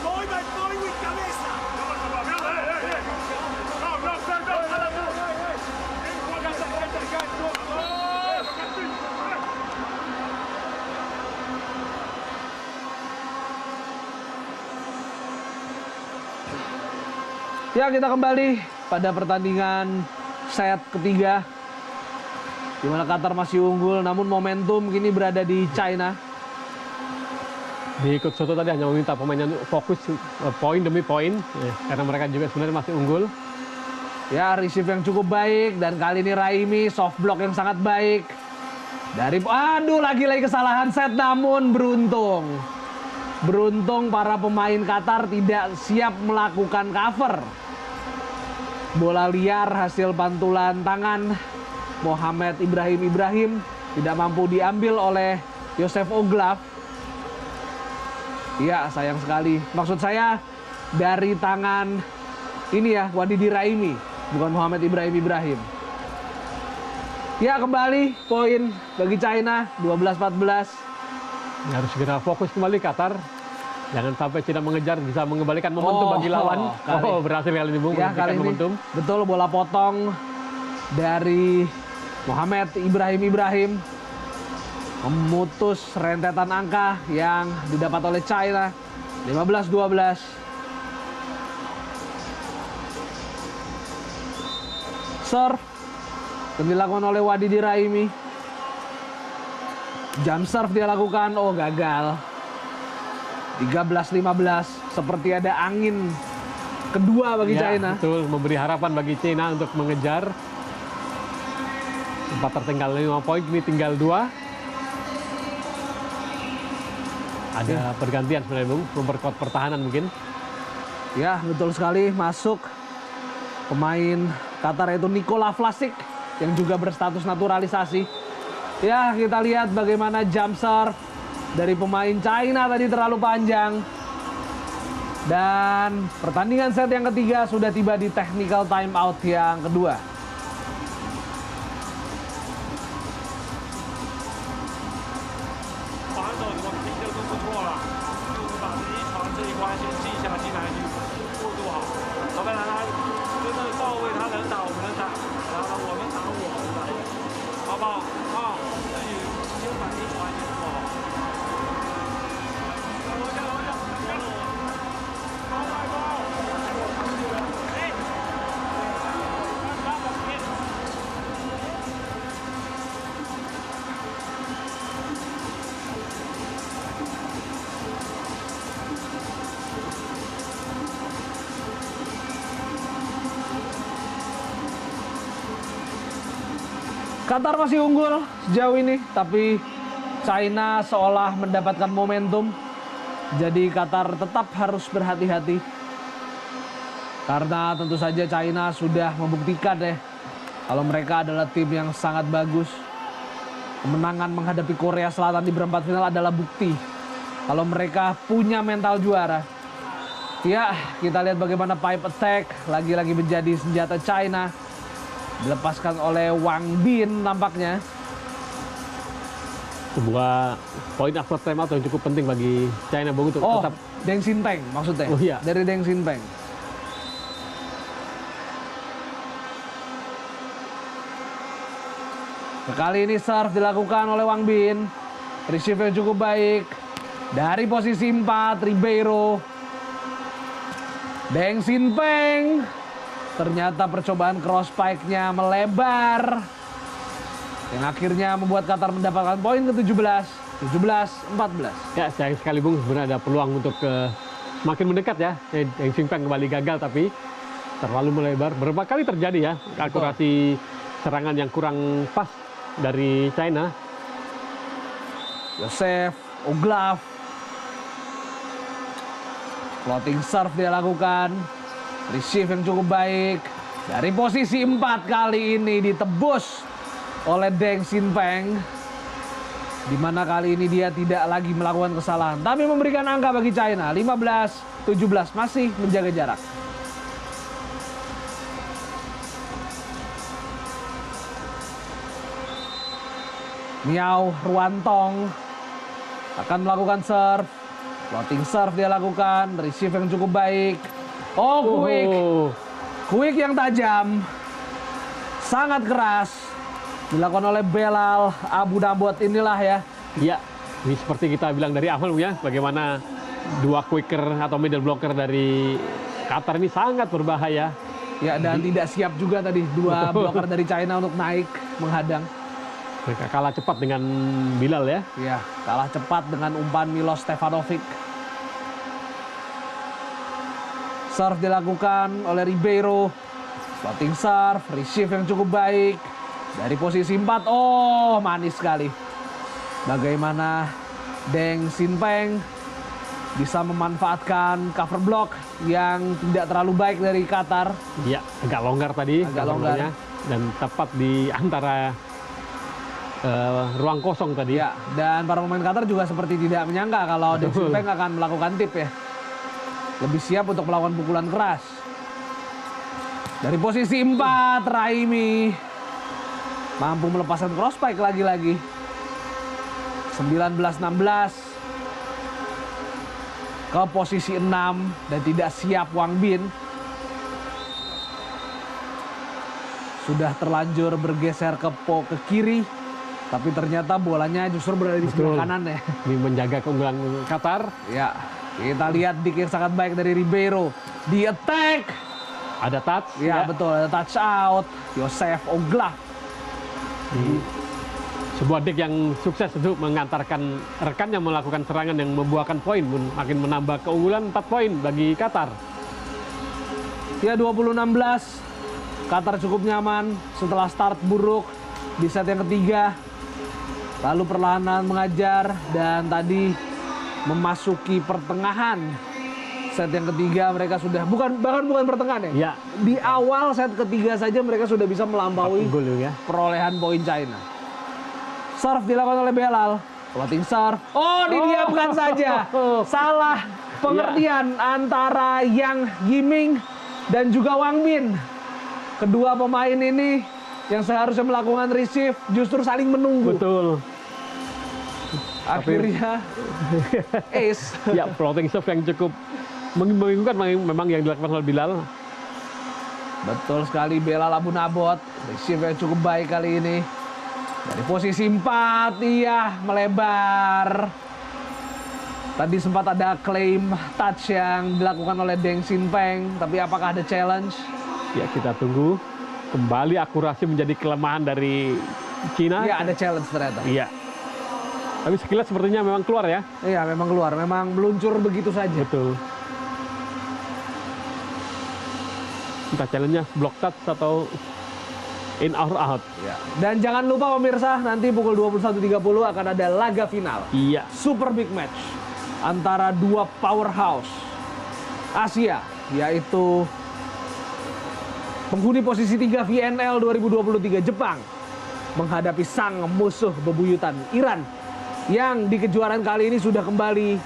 Voy with cabeza. Ya, kita kembali pada pertandingan set ketiga, di mana Qatar masih unggul, namun momentum kini berada di China. Di Coach Soto tadi hanya meminta pemainnya untuk fokus poin demi poin, karena mereka juga sebenarnya masih unggul. Ya, receive yang cukup baik, dan kali ini Raimi soft block yang sangat baik. Lagi-lagi kesalahan set, namun beruntung para pemain Qatar tidak siap melakukan cover. Bola liar hasil pantulan tangan Mohamed Ibrahim tidak mampu diambil oleh Joseph Oglaf. Ya, sayang sekali. Maksud saya dari tangan ini ya, Wadidi Raimi, bukan Mohamed Ibrahim. Ya, kembali poin bagi China 12-14. Harus segera fokus kembali Qatar. Jangan sampai Cina mengejar, bisa mengembalikan momentum bagi lawan. Berhasil kali ini, Bung. Ya, kali ini momentum. Betul, bola potong dari Mohamed Ibrahim memutus rentetan angka yang didapat oleh China. 15-12. Serve yang dilakukan oleh Wadidi Raimi. Jump serve dia lakukan, gagal. 13-15, seperti ada angin kedua bagi China. Betul, memberi harapan bagi China untuk mengejar. Sempat tertinggal 5 poin, ini tinggal 2. Ada pergantian sebenarnya, Bung, memperkuat pertahanan mungkin. Ya, betul sekali. Masuk pemain Qatar yaitu Nikola Vlasic yang juga berstatus naturalisasi. Ya, kita lihat bagaimana jump serve dari pemain China tadi terlalu panjang. Dan pertandingan set yang ketiga sudah tiba di technical timeout yang kedua. Qatar masih unggul sejauh ini, tapi China seolah mendapatkan momentum. Jadi Qatar tetap harus berhati-hati. Karena tentu saja China sudah membuktikan kalau mereka adalah tim yang sangat bagus. Kemenangan menghadapi Korea Selatan di perempat final adalah bukti kalau mereka punya mental juara. Ya, kita lihat bagaimana pipe attack lagi-lagi menjadi senjata China. Dilepaskan oleh Wang Bin nampaknya. Sebuah poin after timeout yang cukup penting bagi China, Bung, untuk tetap. Deng Xinpeng maksudnya. Iya. Dari Deng Xinpeng. Kali ini serve dilakukan oleh Wang Bin. Receive yang cukup baik. Dari posisi 4, Ribeiro Deng Xinpeng. Ternyata percobaan cross pike-nya melebar. Yang akhirnya membuat Qatar mendapatkan poin ke-17. 17-14. Ya, sayang sekali Bung, sebenarnya ada peluang untuk semakin mendekat ya. Deng Xinpeng kembali gagal tapi terlalu melebar. Berapa kali terjadi ya akurasi serangan yang kurang pas dari China. Joseph Oglaf. Floating serve dia lakukan. Receive yang cukup baik. Dari posisi 4 kali ini ditebus oleh Deng Xinpeng. Di mana kali ini dia tidak lagi melakukan kesalahan. Tapi memberikan angka bagi China. 15-17 masih menjaga jarak. Miao Ruantong akan melakukan serve. Floating serve dia lakukan. Receive yang cukup baik. Oh, quick. Quick yang tajam. Sangat keras. Dilakukan oleh Belal Abu Nabot inilah ya. Ya, ini seperti kita bilang dari awal ya. Bagaimana dua quicker atau middle blocker dari Qatar ini sangat berbahaya. Ya, dan tidak siap juga tadi dua blocker dari China untuk naik menghadang. Mereka kalah cepat dengan Bilal ya. Ya, kalah cepat dengan umpan Milos Stefanovic. Serve dilakukan oleh Ribeiro. Floating serve, receive yang cukup baik. Dari posisi 4, oh manis sekali. Bagaimana Deng Xinpeng bisa memanfaatkan cover block yang tidak terlalu baik dari Qatar. Iya, agak longgar tadi. Agak longgar. Dan tepat di antara ruang kosong tadi. Ya, dan para pemain Qatar juga seperti tidak menyangka kalau Deng Xinpeng akan melakukan tip ya. Lebih siap untuk melakukan pukulan keras. Dari posisi 4, Raimi mampu melepaskan cross pike lagi-lagi. 19-16. Ke posisi 6 dan tidak siap Wang Bin. Sudah terlanjur bergeser ke kiri. Tapi ternyata bolanya justru berada di sebelah kanan ya. Ini menjaga keunggulan Qatar. Ya, kita lihat dik yang sangat baik dari Ribeiro. Di attack. Ada touch. Ya, betul, ada touch out. Joseph Oglaf. Sebuah dik yang sukses untuk mengantarkan rekannya melakukan serangan yang membuahkan poin. Makin menambah keunggulan 4 poin bagi Qatar. Ya, 20-16. Qatar cukup nyaman setelah start buruk di set yang ketiga. Lalu perlahan mengajar dan tadi memasuki pertengahan set yang ketiga mereka sudah bahkan bukan pertengahan ya. Ya. Di awal set ketiga saja mereka sudah bisa melampaui Ya. perolehan poin China. Serve dilakukan oleh Belal. Floating serve. Oh, didiamkan saja. Salah pengertian antara Yang Yiming dan juga Wang Bin. Kedua pemain ini yang seharusnya melakukan receive justru saling menunggu. Betul. Akhirnya ace. Ya, floating serve yang cukup membingungkan memang yang dilakukan oleh Bilal. Betul sekali, Belal Abu Nabot. Receive yang cukup baik kali ini. Dari posisi 4, iya melebar. Tadi sempat ada claim touch yang dilakukan oleh Deng Xinpeng. Tapi apakah ada challenge? Ya, kita tunggu. Kembali akurasi menjadi kelemahan dari Cina. Iya, ada challenge ternyata. Iya. Tapi sekilas sepertinya memang keluar ya. Iya, memang keluar. Memang meluncur begitu saja. Betul. Entah challenge-nya block touch atau in or out. Ya. Dan jangan lupa pemirsa, nanti pukul 21.30 akan ada laga final. Iya. Super big match antara dua powerhouse Asia, yaitu penghuni posisi 3 VNL 2023 Jepang menghadapi sang musuh bebuyutan Iran yang di kejuaraan kali ini sudah kembali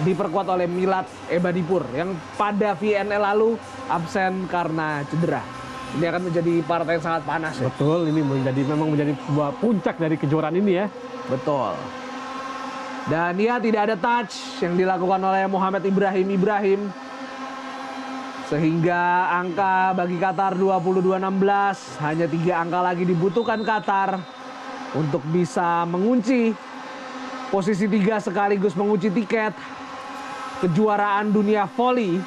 diperkuat oleh Milad Ebadipur yang pada VNL lalu absen karena cedera. Ini akan menjadi partai yang sangat panas ya. Betul, ini memang menjadi sebuah puncak dari kejuaraan ini ya. Betul. Dan ya, tidak ada touch yang dilakukan oleh Muhammad Ibrahim. Sehingga angka bagi Qatar 22-16, hanya 3 angka lagi dibutuhkan Qatar untuk bisa mengunci posisi 3 sekaligus mengunci tiket kejuaraan dunia voli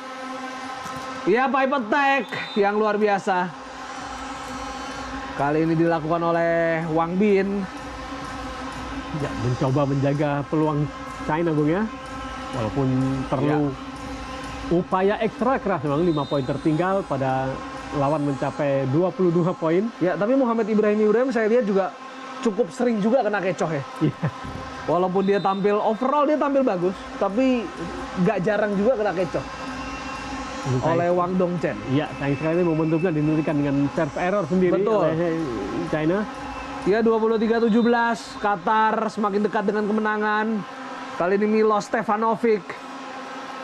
Ya, pipe attack yang luar biasa. Kali ini dilakukan oleh Wang Bin. Ya, mencoba menjaga peluang China, Bung ya. Walaupun perlu upaya ekstra keras, memang 5 poin tertinggal pada lawan mencapai 22 poin. Ya, tapi Muhammad Ibrahim saya lihat juga cukup sering juga kena kecoh ya. Iya. Walaupun dia tampil overall dia tampil bagus, tapi nggak jarang juga kena kecoh oleh Wang Dongchen. Iya, sayang sekali momentumnya dinurikan dengan serve error sendiri oleh China. Ya, 23-17, Qatar semakin dekat dengan kemenangan. Kali ini Milos Stefanovic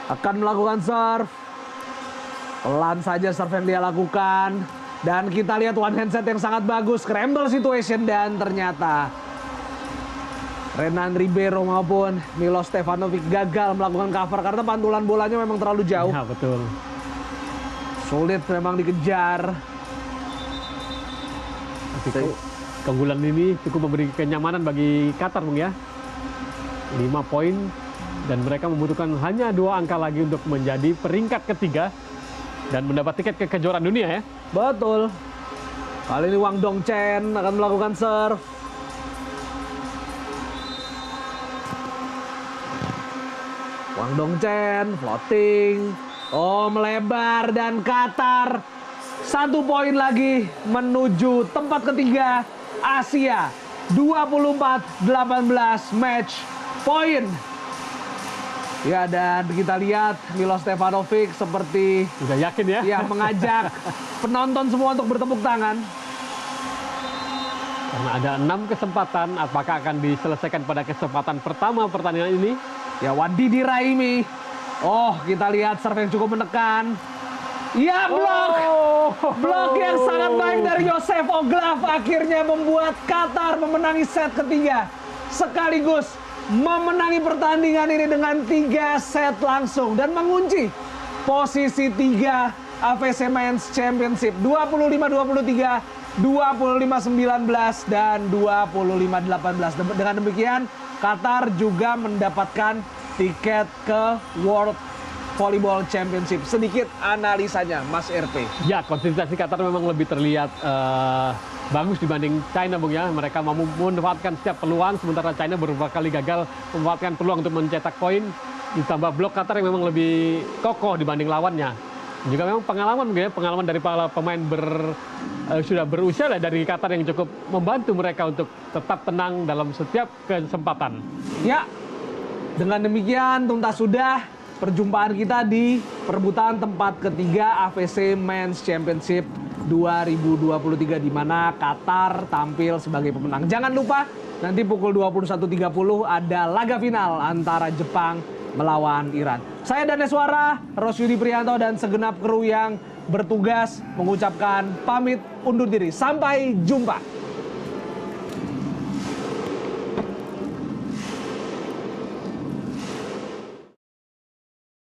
akan melakukan serve. Pelan saja serve yang dia lakukan. Dan kita lihat one hand set yang sangat bagus, scramble situation, dan ternyata Renan Ribeiro maupun Milos Stefanovic gagal melakukan cover karena pantulan bolanya memang terlalu jauh. Ya, betul. Sulit memang dikejar. Tapi keunggulan ini cukup memberi kenyamanan bagi Qatar, Bung ya. 5 poin dan mereka membutuhkan hanya 2 angka lagi untuk menjadi peringkat ketiga dan mendapat tiket ke kejuaraan dunia ya. Betul. Kali ini Wang Dongchen akan melakukan serve. Wang Dongchen floating. Oh, melebar dan Qatar 1 poin lagi menuju tempat ketiga Asia. 24-18 match point. Ya, dan kita lihat Milos Stefanovic seperti Udah yakin ya? ya mengajak penonton semua untuk bertepuk tangan. Karena ada 6 kesempatan, apakah akan diselesaikan pada kesempatan pertama pertandingan ini? Ya, Wadidi Raimi. Oh, kita lihat serve yang cukup menekan. Ya, blok. Blok yang sangat baik dari Joseph Oglav akhirnya membuat Qatar memenangi set ketiga. Sekaligus memenangi pertandingan ini dengan 3 set langsung. Dan mengunci posisi 3 AFC Men's Championship. 25-23, 25-19, dan 25-18. Dengan demikian, Qatar juga mendapatkan tiket ke World Volleyball Championship. Sedikit analisanya, Mas RP. Ya, konsistensi Qatar memang lebih terlihat bagus dibanding China, Bung ya. Mereka mampu memanfaatkan setiap peluang, sementara China beberapa kali gagal memanfaatkan peluang untuk mencetak poin. Ditambah blok Qatar yang memang lebih kokoh dibanding lawannya. Juga memang pengalaman dari para pemain sudah berusia lah dari Qatar yang cukup membantu mereka untuk tetap tenang dalam setiap kesempatan. Ya, dengan demikian tuntas sudah perjumpaan kita di perebutan tempat ketiga AFC Men's Championship 2023 di mana Qatar tampil sebagai pemenang. Jangan lupa nanti pukul 21.30 ada laga final antara Jepang melawan Iran. Saya Daneswara, Rosyudi Prianto, dan segenap kru yang bertugas mengucapkan pamit undur diri. Sampai jumpa.